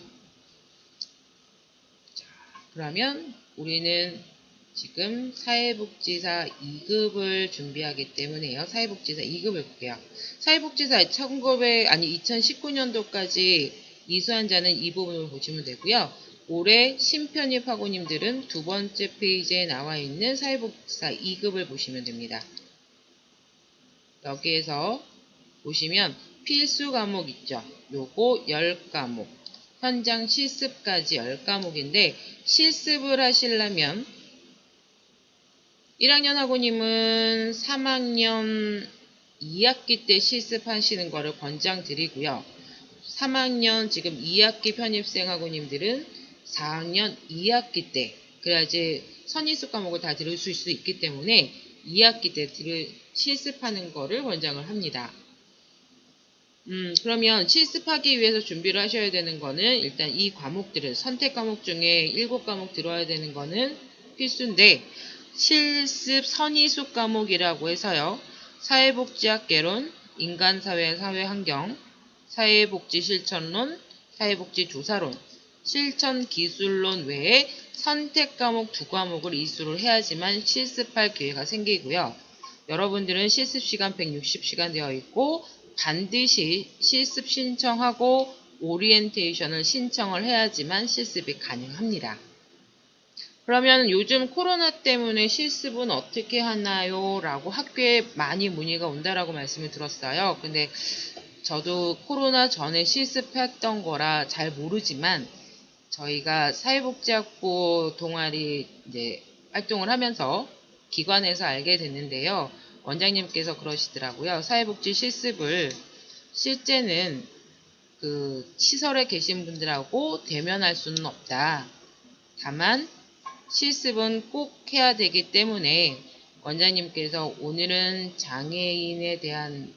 자, 그러면 우리는 지금 사회복지사 2급을 준비하기 때문에요. 사회복지사 2급을 볼게요. 사회복지사 2019년도까지 이수한 자는 이 부분을 보시면 되고요. 올해 신편입 학우님들은 두 번째 페이지에 나와 있는 사회복지사 2급을 보시면 됩니다. 여기에서 보시면 필수 과목 있죠. 요거 10과목, 현장 실습까지 10과목인데 실습을 하시려면 1학년 학우님은 3학년 2학기 때 실습하시는 거를 권장드리고요. 3학년 지금 2학기 편입생 학우님들은 4학년 2학기 때 그래야지 선입수 과목을 다 들을 수 있기 때문에 2학기 때 실습하는 거를 권장을 합니다. 그러면 실습하기 위해서 준비를 하셔야 되는 거는 일단 이 과목들을 선택 과목 중에 7과목 들어야 되는 거는 필수인데 실습 선의수 과목이라고 해서요. 사회복지학 개론, 인간사회 사회환경, 사회복지실천론, 사회복지조사론, 실천기술론 외에 선택 과목 2과목을 이수를 해야지만 실습할 기회가 생기고요. 여러분들은 실습 시간 160시간 되어 있고 반드시 실습 신청하고 오리엔테이션을 신청을 해야지만 실습이 가능합니다. 그러면 요즘 코로나 때문에 실습은 어떻게 하나요? 라고 학교에 많이 문의가 온다라고 말씀을 들었어요. 근데 저도 코로나 전에 실습했던 거라 잘 모르지만 저희가 사회복지학부 동아리 이제 활동을 하면서 기관에서 알게 됐는데요. 원장님께서 그러시더라고요. 사회복지 실습을 실제는 그 시설에 계신 분들하고 대면할 수는 없다. 다만 실습은 꼭 해야 되기 때문에 원장님께서 오늘은 장애인에 대한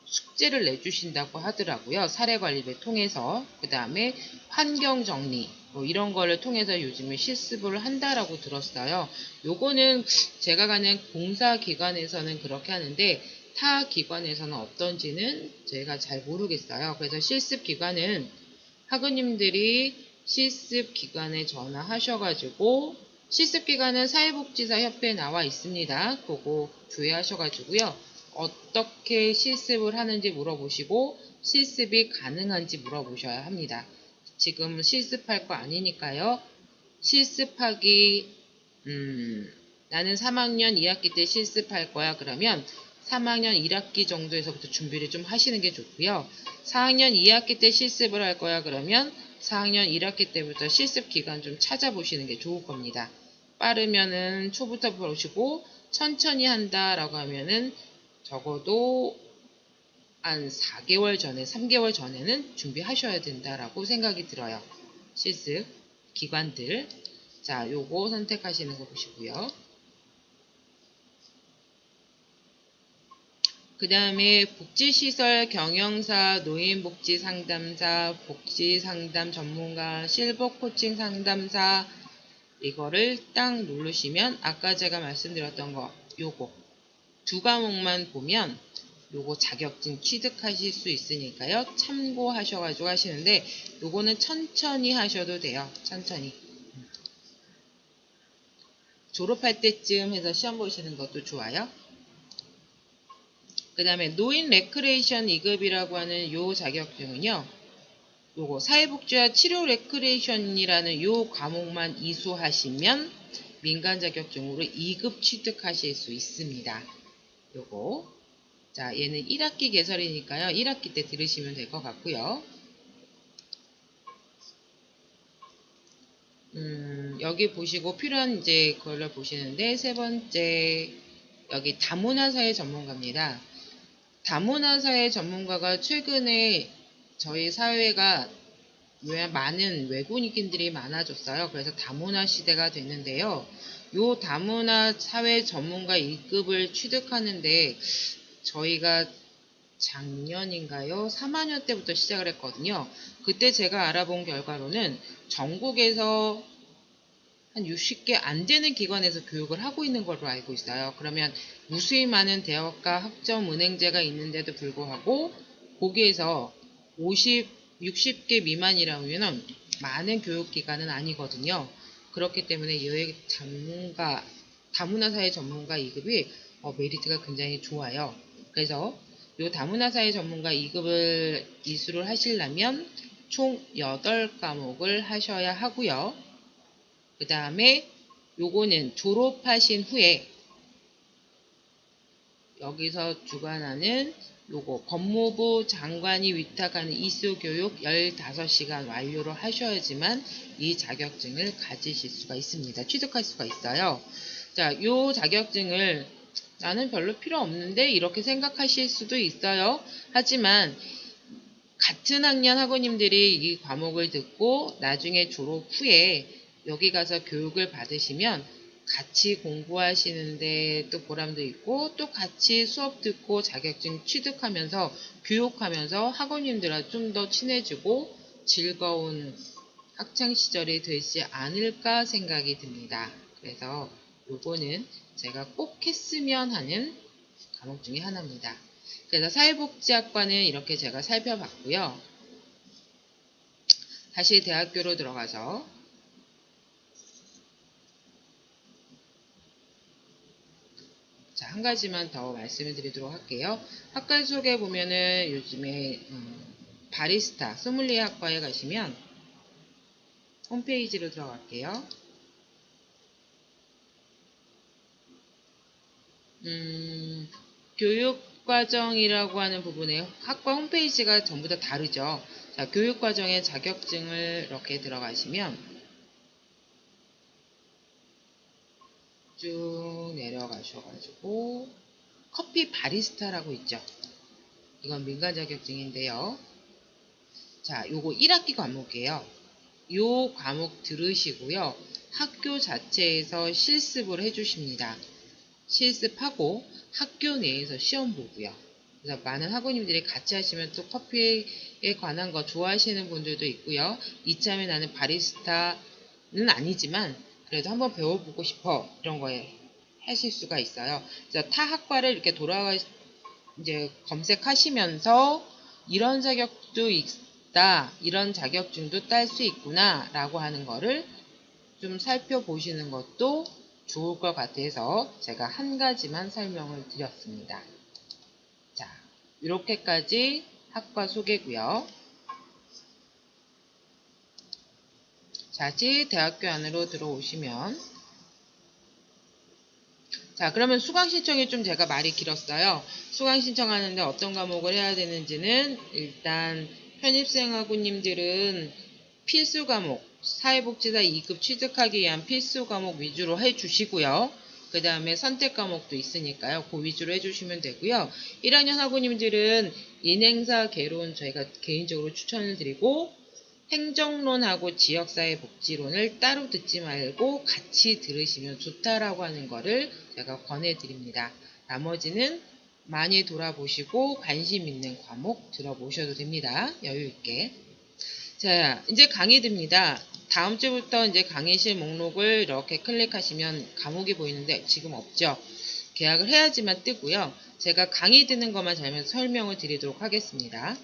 숙제를 내주신다고 하더라고요. 사례관리를 통해서. 그 다음에 환경정리 뭐 이런 거를 통해서 요즘에 실습을 한다라고 들었어요. 요거는 제가 가는 공사기관에서는 그렇게 하는데 타 기관에서는 어떤지는 제가 잘 모르겠어요. 그래서 실습기관은 학우님들이 실습기관에 전화하셔가지고 실습기관은 사회복지사 협회에 나와 있습니다. 그거 조회하셔가지고요. 어떻게 실습을 하는지 물어보시고 실습이 가능한지 물어보셔야 합니다. 지금 실습할 거 아니니까요. 실습하기 나는 3학년 2학기 때 실습할 거야. 그러면 3학년 1학기 정도에서부터 준비를 좀 하시는 게 좋고요. 4학년 2학기 때 실습을 할 거야. 그러면 4학년 1학기 때부터 실습 기간 좀 찾아보시는 게 좋을 겁니다. 빠르면은 초부터 보시고 천천히 한다라고 하면은 적어도 한 4개월 전에, 3개월 전에는 준비하셔야 된다라고 생각이 들어요. 실습 기관들. 자, 요거 선택하시는 거 보시고요. 그 다음에 복지시설 경영사, 노인복지 상담사, 복지상담 전문가, 실버 코칭 상담사 이거를 딱 누르시면 아까 제가 말씀드렸던 거 요거 두 과목만 보면 요거 자격증 취득하실 수 있으니까요. 참고하셔가지고 하시는데 요거는 천천히 하셔도 돼요. 천천히. 졸업할 때쯤 해서 시험 보시는 것도 좋아요. 그 다음에 노인 레크레이션 2급이라고 하는 요 자격증은요. 요거 사회복지와 치료 레크레이션이라는 요 과목만 이수하시면 민간 자격증으로 2급 취득하실 수 있습니다. 요거. 자, 얘는 1학기 개설이니까요. 1학기 때 들으시면 될 것 같고요. 여기 보시고 필요한 이제 그걸로 보시는데 세 번째 여기 다문화사회 전문가입니다. 다문화사회 전문가가 최근에 저희 사회가 많은 외국인들이 많아졌어요. 그래서 다문화 시대가 됐는데요. 요 다문화 사회 전문가 1급을 취득하는데 저희가 작년인가요? 3학년 때부터 시작을 했거든요. 그때 제가 알아본 결과로는 전국에서 한 60개 안 되는 기관에서 교육을 하고 있는 걸로 알고 있어요. 그러면 무수히 많은 대학과 학점 은행제가 있는데도 불구하고 거기에서 60개 미만이라면 많은 교육기관은 아니거든요. 그렇기 때문에 여행 다문화사회 전문가 2급이 메리트가 굉장히 좋아요. 그래서 이 다문화사회 전문가 2급을 이수를 하시려면 총 8과목을 하셔야 하고요. 그 다음에 요거는 졸업하신 후에 여기서 주관하는 요거 법무부 장관이 위탁하는 이수교육 15시간 완료를 하셔야지만 이 자격증을 가지실 수가 있습니다. 취득할 수가 있어요. 자, 요 자격증을 나는 별로 필요 없는데 이렇게 생각하실 수도 있어요. 하지만 같은 학년 학우님들이 이 과목을 듣고 나중에 졸업 후에 여기 가서 교육을 받으시면 같이 공부하시는데 또 보람도 있고 또 같이 수업 듣고 자격증 취득하면서 교육하면서 학우님들과 좀 더 친해지고 즐거운 학창시절이 되지 않을까 생각이 듭니다. 그래서 요거는 제가 꼭 했으면 하는 과목 중에 하나입니다. 그래서 사회복지학과는 이렇게 제가 살펴봤고요. 다시 대학교로 들어가서 자, 한 가지만 더 말씀을 드리도록 할게요. 학과 속에 보면은 요즘에 바리스타, 소믈리에 학과에 가시면 홈페이지로 들어갈게요. 교육과정이라고 하는 부분에 학과 홈페이지가 전부 다 다르죠. 자, 교육과정의 자격증을 이렇게 들어가시면 쭉 내려가셔가지고 커피 바리스타라고 있죠. 이건 민간 자격증인데요. 자, 요거 1학기 과목이에요. 요 과목 들으시고요. 학교 자체에서 실습을 해주십니다. 실습하고 학교 내에서 시험 보고요. 그래서 많은 학우님들이 같이 하시면 또 커피에 관한 거 좋아하시는 분들도 있고요. 이참에 나는 바리스타는 아니지만 그래도 한번 배워보고 싶어 이런 거에 하실 수가 있어요. 그래서 타 학과를 이렇게 이제 검색하시면서 이런 자격도 있다, 이런 자격증도 딸 수 있구나 라고 하는 거를 좀 살펴보시는 것도 좋을 것 같아서 제가 한 가지만 설명을 드렸습니다. 자, 이렇게까지 학과 소개고요. 자, 대학교 안으로 들어오시면 자, 그러면 수강 신청이 좀 제가 말이 길었어요. 수강 신청하는데 어떤 과목을 해야 되는지는 일단 편입생 학우님들은 필수 과목, 사회복지사 2급 취득하기 위한 필수 과목 위주로 해주시고요. 그 다음에 선택 과목도 있으니까요. 그 위주로 해주시면 되고요. 1학년 학우님들은 인행사 개론 저희가 개인적으로 추천을 드리고 행정론하고 지역사회복지론을 따로 듣지 말고 같이 들으시면 좋다라고 하는 거를 제가 권해드립니다. 나머지는 많이 돌아보시고 관심 있는 과목 들어보셔도 됩니다. 여유있게. 자, 이제 강의듭니다. 다음 주부터 이제 강의실 목록을 이렇게 클릭하시면 과목이 보이는데 지금 없죠. 계약을 해야지만 뜨고요. 제가 강의 듣는 것만 잘 설명을 드리도록 하겠습니다.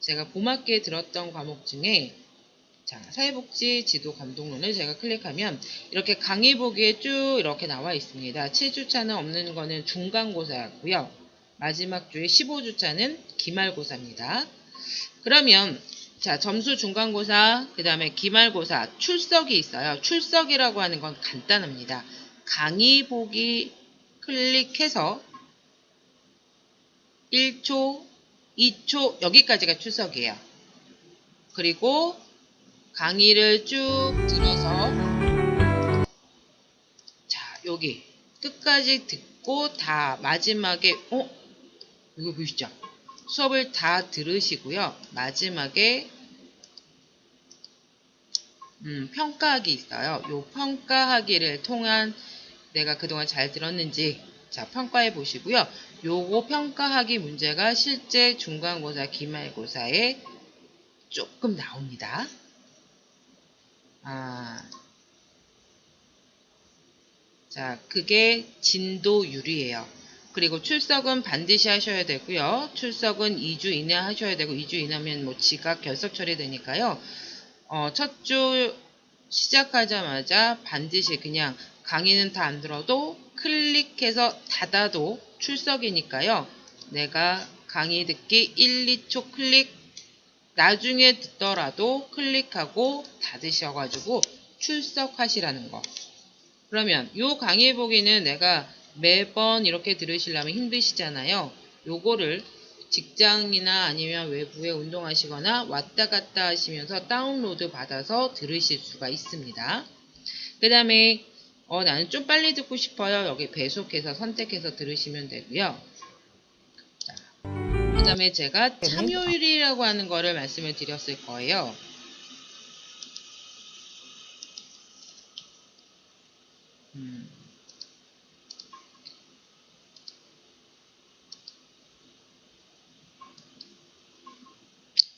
제가 봄학기에 들었던 과목 중에 자, 사회복지 지도 감독론을 제가 클릭하면 이렇게 강의 보기에 쭉 이렇게 나와 있습니다. 7주차는 없는 거는 중간고사였고요. 마지막 주에 15주차는 기말고사입니다. 그러면 자, 점수 중간고사, 그 다음에 기말고사, 출석이 있어요. 출석이라고 하는 건 간단합니다. 강의 보기 클릭해서 1초, 2초, 여기까지가 출석이에요. 그리고 강의를 쭉 들어서 자, 여기 끝까지 듣고 다 마지막에 이거 보시죠. 수업을 다 들으시고요. 마지막에 평가하기 있어요. 요 평가하기를 통한 내가 그동안 잘 들었는지 자, 평가해 보시고요. 요거 평가하기 문제가 실제 중간고사, 기말고사에 조금 나옵니다. 자, 그게 진도율이에요. 그리고 출석은 반드시 하셔야 되고요. 출석은 2주 이내 하셔야 되고 2주 이내면 뭐 지각 결석 처리되니까요. 첫 주 시작하자마자 반드시 그냥 강의는 다 안 들어도 클릭해서 닫아도 출석이니까요. 내가 강의 듣기 1, 2초 클릭 나중에 듣더라도 클릭하고 닫으셔가지고 출석하시라는 거. 그러면 요 강의 보기는 내가 매번 이렇게 들으시려면 힘드시잖아요. 요거를 직장이나 아니면 외부에 운동하시거나 왔다 갔다 하시면서 다운로드 받아서 들으실 수가 있습니다. 그 다음에 나는 좀 빨리 듣고 싶어요. 여기 배속해서 선택해서 들으시면 되고요. 그 다음에 제가 참여율이라고 하는 거를 말씀을 드렸을 거예요.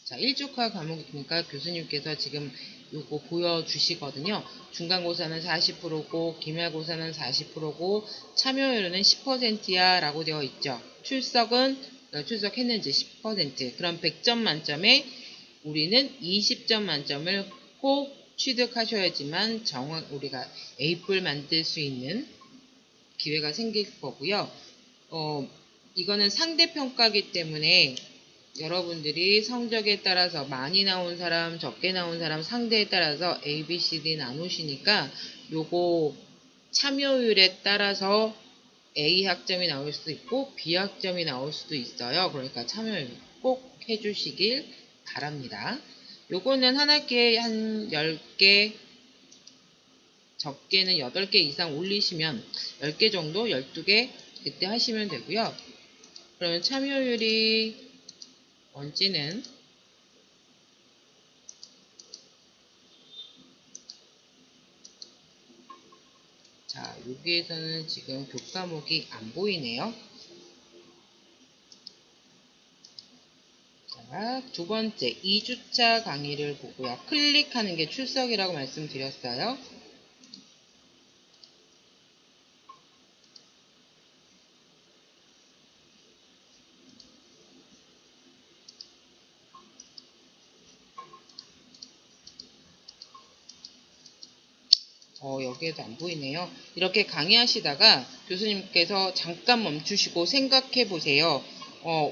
자, 1주과 과목이니까 교수님께서 지금 요거 보여주시거든요. 중간고사는 40%고 기말고사는 40%고 참여율은 10%야 라고 되어 있죠. 출석했는지 10%. 그럼 100점 만점에 우리는 20점 만점을 꼭 취득하셔야지만 우리가 A뿔 만들 수 있는 기회가 생길 거고요. 이거는 상대평가이기 때문에 여러분들이 성적에 따라서 많이 나온 사람, 적게 나온 사람 상대에 따라서 A, B, C, D 나누시니까 요거 참여율에 따라서 A 학점이 나올 수도 있고 B 학점이 나올 수도 있어요. 그러니까 참여율 꼭 해주시길 바랍니다. 요거는 한 학기에 한 10개, 적게는 8개 이상 올리시면 10개 정도, 12개 그때 하시면 되고요. 그러면 참여율이 뭔지는 자, 여기에서는 지금 교과목이 안 보이네요. 자, 두 번째 2주차 강의를 보고요. 클릭하는 게 출석이라고 말씀드렸어요. 여기에도 안 보이네요. 이렇게 강의하시다가 교수님께서 잠깐 멈추시고 생각해 보세요.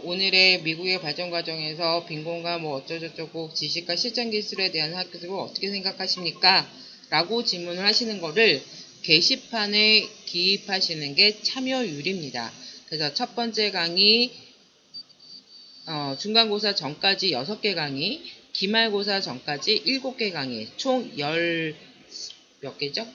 오늘의 미국의 발전 과정에서 빈곤과 뭐 어쩌고저쩌고 지식과 실전 기술에 대한 학습을 어떻게 생각하십니까? 라고 질문을 하시는 거를 게시판에 기입하시는 게 참여율입니다. 그래서 첫 번째 강의, 중간고사 전까지 6개 강의, 기말고사 전까지 7개 강의, 총 몇 개죠?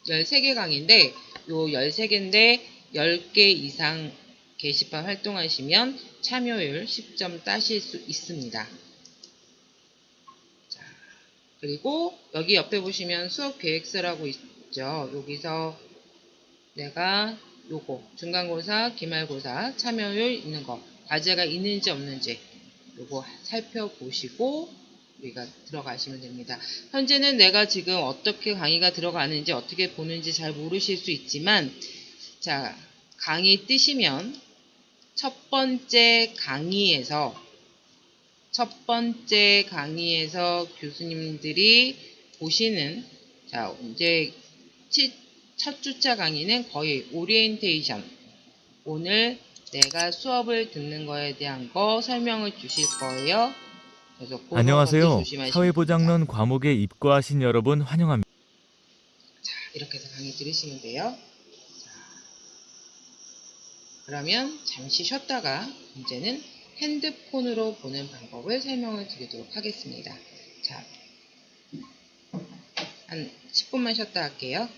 13개 강의인데 요 13개인데 10개 이상 게시판 활동하시면 참여율 10점 따실 수 있습니다. 자, 그리고 여기 옆에 보시면 수업 계획서라고 있죠. 여기서 내가 요거 중간고사, 기말고사 참여율 있는 거, 과제가 있는지 없는지 요거 살펴보시고 우리가 들어가시면 됩니다. 현재는 내가 지금 어떻게 강의가 들어가는지 어떻게 보는지 잘 모르실 수 있지만 자, 강의 뜨시면 첫 번째 강의에서 교수님들이 보시는 자, 이제 첫 주차 강의는 거의 오리엔테이션, 오늘 내가 수업을 듣는 거에 대한 거 설명을 주실 거예요. 그래서 안녕하세요. 조심하시면 사회보장론 과목에 입과하신 여러분 환영합니다. 자, 이렇게 해서 강의 들으시면 돼요. 자, 그러면 잠시 쉬었다가 이제는 핸드폰으로 보는 방법을 설명을 드리도록 하겠습니다. 자, 한 10분만 쉬었다 할게요.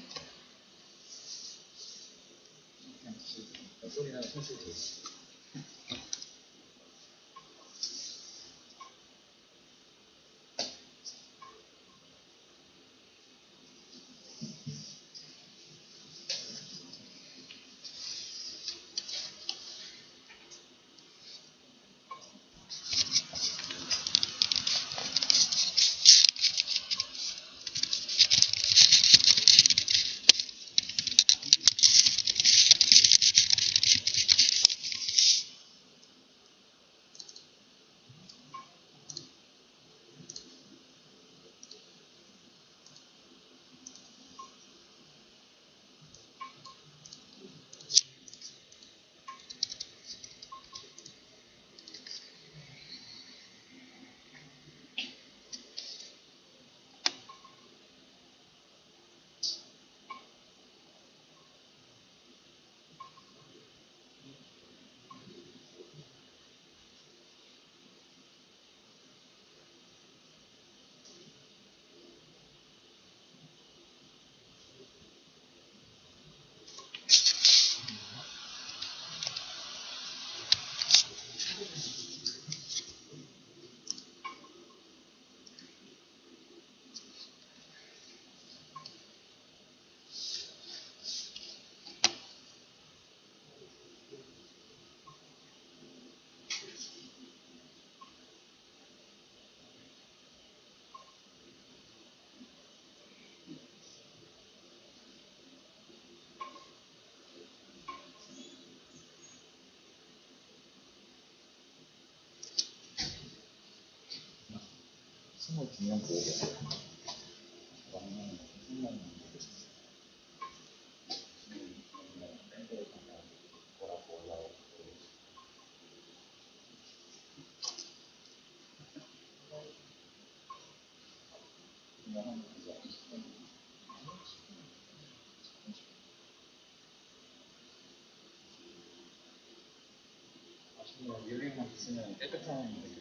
유리만 있으면 깨끗한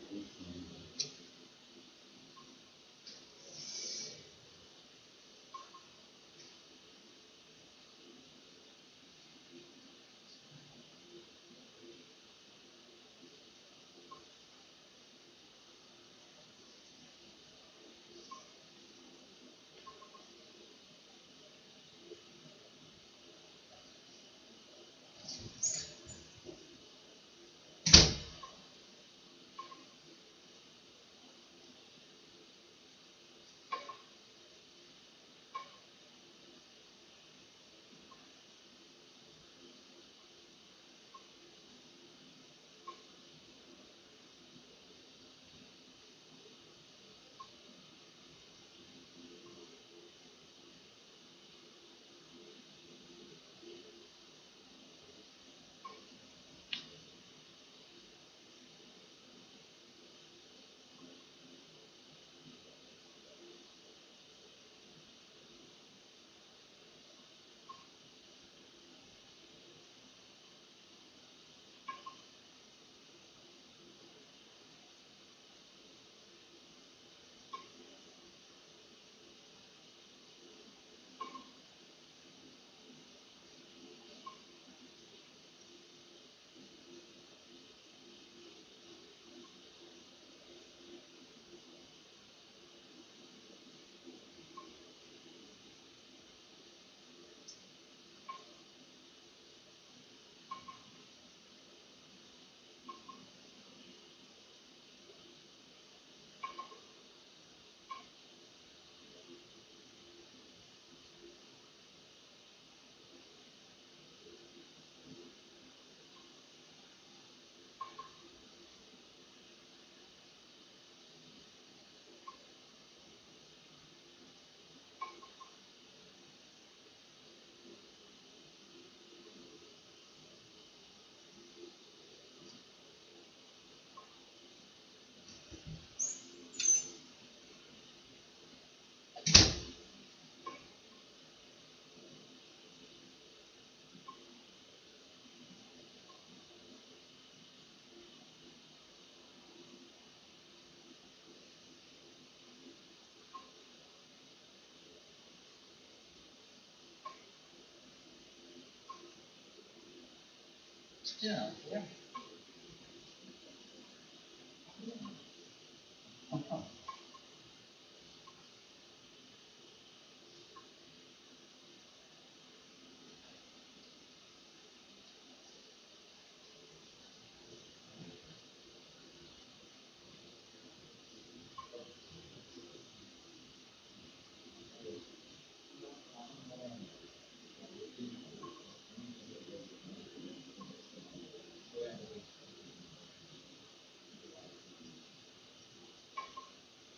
쉽지는 않고요.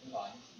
그거 아니지.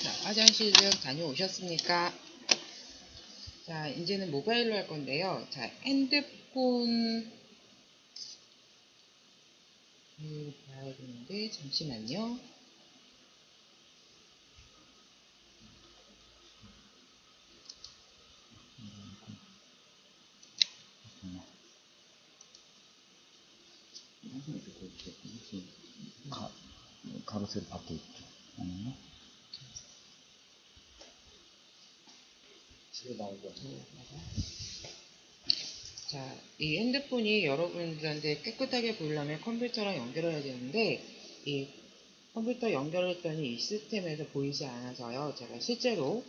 자, 화장실 좀 다녀오셨습니까? 자, 이제는 모바일로 할 건데요. 자, 핸드폰 봐야 되는데 잠시만요. 가로세로 밖에 있죠. 아니요? 집에 나온 거. 자, 이 핸드폰이 여러분들한테 깨끗하게 보이려면 컴퓨터랑 연결해야 되는데 이 컴퓨터 연결했더니 이 시스템에서 보이지 않아서요. 제가 실제로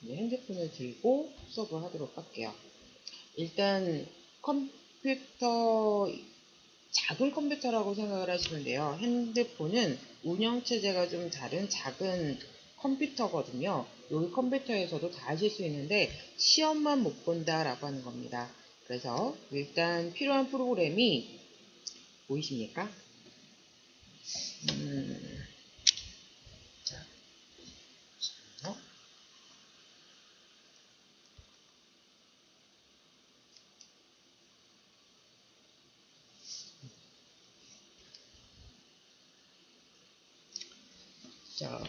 이제 핸드폰을 들고 수업을 하도록 할게요. 일단 컴퓨터, 작은 컴퓨터라고 생각을 하시면 돼요. 핸드폰은 운영체제가 좀 다른 작은 컴퓨터거든요. 여기 컴퓨터에서도 다 하실 수 있는데 시험만 못 본다라고 하는 겁니다. 그래서 일단 필요한 프로그램이 보이십니까? 자, 자,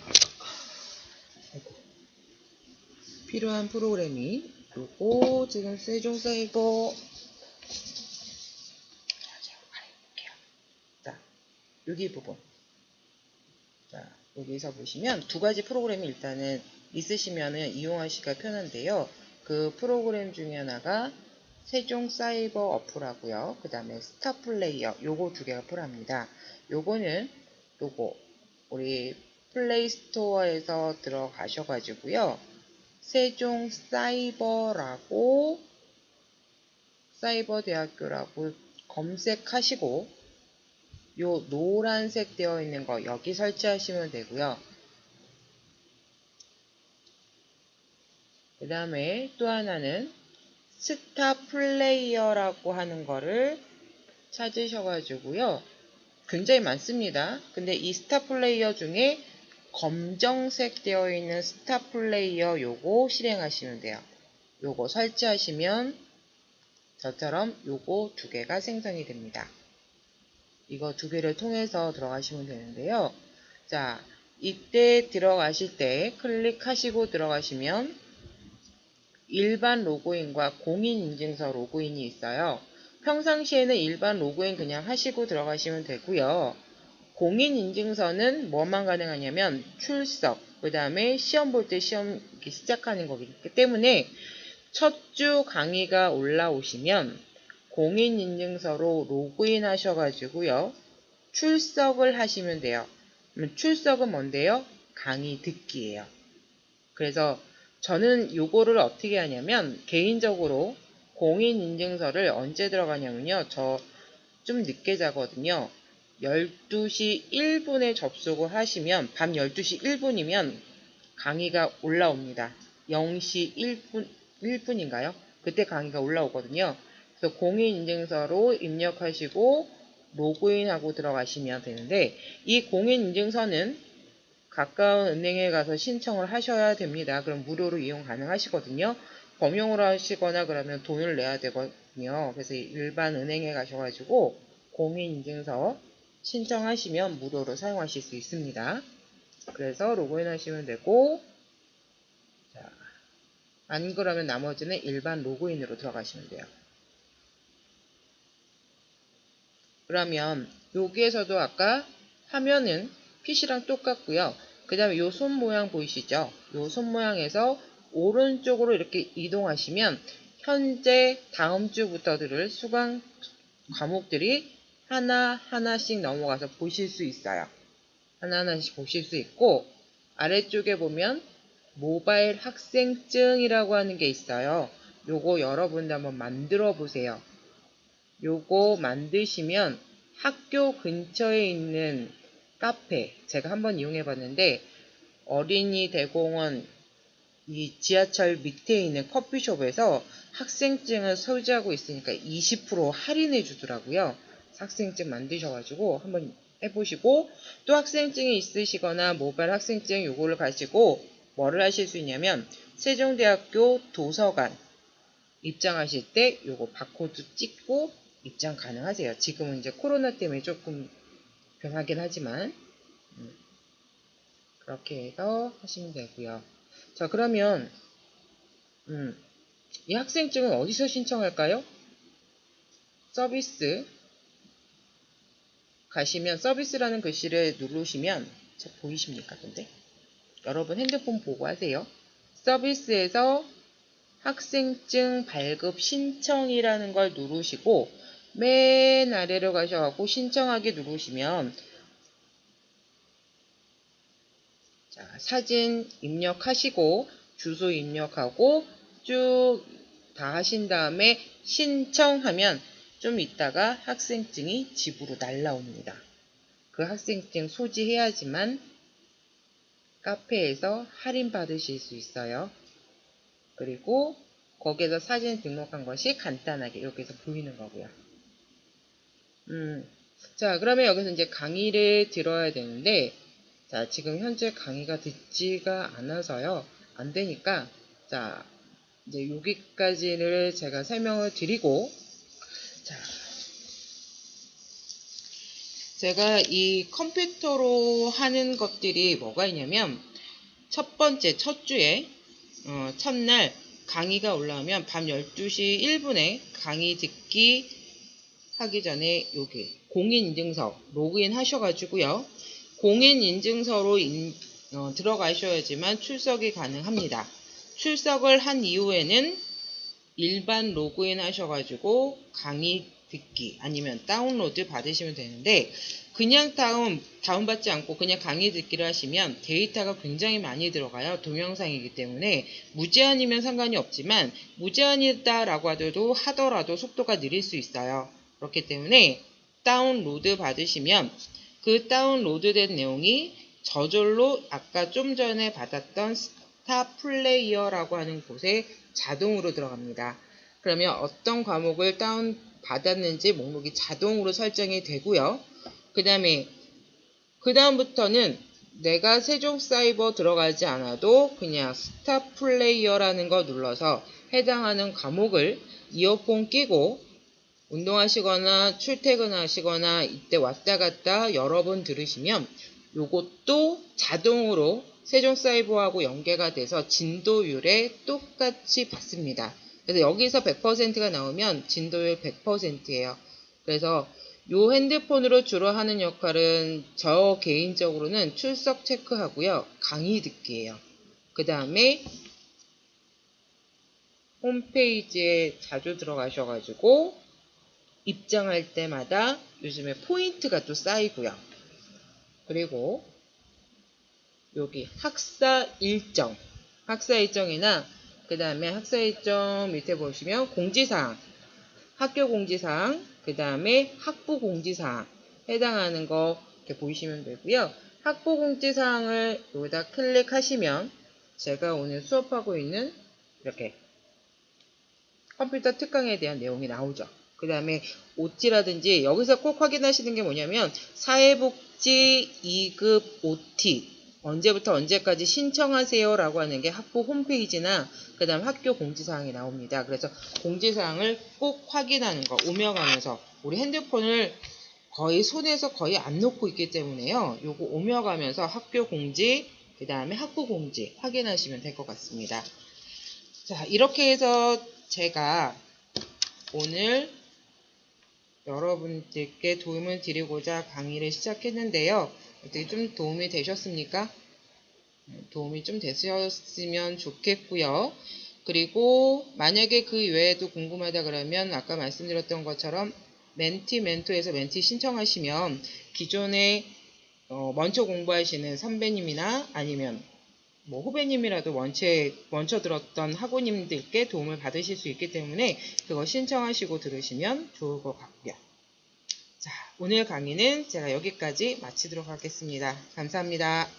필요한 프로그램이 요거 지금 세종사이버 자, 여기 부분. 자, 여기서 보시면 두 가지 프로그램이 일단은 있으시면은 이용하시기가 편한데요. 그 프로그램 중에 하나가 세종사이버 어플하고요. 그 다음에 스타플레이어, 요거 두 개가 필요합니다. 요거는 요거 우리 플레이스토어에서 들어가셔가지고요. 세종사이버라고 사이버대학교라고 검색하시고 요 노란색 되어 있는 거 여기 설치하시면 되고요. 그 다음에 또 하나는 스타플레이어라고 하는 거를 찾으셔가지고요. 굉장히 많습니다. 근데 이 스타플레이어 중에 검정색 되어 있는 스타플레이어 요거 실행하시면 돼요. 요거 설치하시면 저처럼 요거 두 개가 생성이 됩니다. 이거 두 개를 통해서 들어가시면 되는데요. 자, 이때 들어가실 때 클릭하시고 들어가시면 일반 로그인과 공인인증서 로그인이 있어요. 평상시에는 일반 로그인 그냥 하시고 들어가시면 되고요. 공인인증서는 뭐만 가능하냐면 출석, 그 다음에 시험 볼 때 시험 시작하는 거기 때문에 첫 주 강의가 올라오시면 공인인증서로 로그인 하셔가지고요. 출석을 하시면 돼요. 출석은 뭔데요? 강의 듣기예요. 그래서 저는 요거를 어떻게 하냐면 개인적으로 공인인증서를 언제 들어가냐면요. 저 좀 늦게 자거든요. 12시 1분에 접속을 하시면 밤 12시 1분이면 강의가 올라옵니다. 0시 1분인가요? 그때 강의가 올라오거든요. 그래서 공인인증서로 입력하시고 로그인하고 들어가시면 되는데 이 공인인증서는 가까운 은행에 가서 신청을 하셔야 됩니다. 그럼 무료로 이용 가능하시거든요. 범용으로 하시거나 그러면 돈을 내야 되거든요. 그래서 일반 은행에 가셔가지고 공인인증서 신청하시면 무료로 사용하실 수 있습니다. 그래서 로그인 하시면 되고, 자, 안 그러면 나머지는 일반 로그인으로 들어가시면 돼요. 그러면 여기에서도 아까 화면은 PC랑 똑같고요. 그 다음에 요 손 모양 보이시죠? 요 손 모양에서 오른쪽으로 이렇게 이동하시면 현재 다음 주부터 들을 수강 과목들이 하나하나씩 넘어가서 보실 수 있어요. 하나하나씩 보실 수 있고 아래쪽에 보면 모바일 학생증이라고 하는 게 있어요. 요거 여러분들 한번 만들어 보세요. 요거 만드시면 학교 근처에 있는 카페, 제가 한번 이용해 봤는데 어린이 대공원 이 지하철 밑에 있는 커피숍에서 학생증을 소지하고 있으니까 20% 할인해 주더라고요. 학생증 만드셔가지고 한번 해보시고 또 학생증이 있으시거나 모바일 학생증 요거를 가지고 뭐를 하실 수 있냐면 세종대학교 도서관 입장하실 때 요거 바코드 찍고 입장 가능하세요. 지금은 이제 코로나 때문에 조금 변하긴 하지만 그렇게 해서 하시면 되고요. 자, 그러면 이 학생증은 어디서 신청할까요? 서비스 가시면 서비스라는 글씨를 누르시면 보이십니까? 근데 여러분 핸드폰 보고 하세요. 서비스에서 학생증 발급 신청이라는 걸 누르시고 맨 아래로 가셔갖고 신청하기 누르시면 자, 사진 입력하시고 주소 입력하고 쭉 다 하신 다음에 신청하면 좀 있다가 학생증이 집으로 날라옵니다. 그 학생증 소지해야지만 카페에서 할인 받으실 수 있어요. 그리고 거기에서 사진 등록한 것이 간단하게 여기서 보이는 거고요. 자, 그러면 여기서 이제 강의를 들어야 되는데, 자, 지금 현재 강의가 듣지가 않아서요. 안 되니까, 자, 이제 여기까지를 제가 설명을 드리고, 자, 제가 이 컴퓨터로 하는 것들이 뭐가 있냐면, 첫 번째, 첫 주에, 첫날 강의가 올라오면 밤 12시 1분에 강의 듣기 하기 전에 여기 공인인증서 로그인 하셔가지고요. 공인인증서로 들어가셔야지만 출석이 가능합니다. 출석을 한 이후에는 일반 로그인 하셔가지고 강의 듣기 아니면 다운로드 받으시면 되는데 그냥 다운받지 않고 그냥 강의 듣기를 하시면 데이터가 굉장히 많이 들어가요. 동영상이기 때문에 무제한이면 상관이 없지만 무제한이다라고 하더라도 속도가 느릴 수 있어요. 그렇기 때문에 다운로드 받으시면 그 다운로드된 내용이 저절로 아까 좀 전에 받았던 스타 플레이어라고 하는 곳에 자동으로 들어갑니다. 그러면 어떤 과목을 다운 받았는지 목록이 자동으로 설정이 되고요. 그 다음부터는 내가 세종사이버 들어가지 않아도 그냥 스타 플레이어라는 거 눌러서 해당하는 과목을 이어폰 끼고 운동하시거나 출퇴근하시거나 이때 왔다 갔다 여러 번 들으시면 요것도 자동으로 세종사이버하고 연계가 돼서 진도율에 똑같이 받습니다. 그래서 여기서 100%가 나오면 진도율 100%예요. 그래서 요 핸드폰으로 주로 하는 역할은 저 개인적으로는 출석 체크하고요. 강의 듣기예요. 그 다음에 홈페이지에 자주 들어가셔가지고 입장할 때마다 요즘에 포인트가 또 쌓이고요. 그리고 여기 학사 일정이나 그 다음에 학사 일정 밑에 보시면 공지사항, 학교 공지사항, 그 다음에 학부 공지사항 해당하는 거 이렇게 보이시면 되고요. 학부 공지사항을 여기다 클릭하시면 제가 오늘 수업하고 있는 이렇게 컴퓨터 특강에 대한 내용이 나오죠. 그 다음에 OT라든지 여기서 꼭 확인하시는 게 뭐냐면 사회복지 2급 OT 언제부터 언제까지 신청하세요 라고 하는 게 학부 홈페이지나 그 다음 학교 공지사항이 나옵니다. 그래서 공지사항을 꼭 확인하는 거 오며가면서 우리 핸드폰을 거의 손에서 거의 안 놓고 있기 때문에요. 요거 오며가면서 학교 공지 그 다음에 학부 공지 확인하시면 될 것 같습니다. 자, 이렇게 해서 제가 오늘 여러분들께 도움을 드리고자 강의를 시작했는데요. 어떻게 좀 도움이 되셨습니까? 도움이 좀 되셨으면 좋겠고요. 그리고 만약에 그 외에도 궁금하다 그러면 아까 말씀드렸던 것처럼 멘토에서 멘티 신청하시면 기존에 먼저 공부하시는 선배님이나 아니면 뭐 후배님이라도 먼저 들었던 학우님들께 도움을 받으실 수 있기 때문에 그거 신청하시고 들으시면 좋을 것 같고요. 자, 오늘 강의는 제가 여기까지 마치도록 하겠습니다. 감사합니다.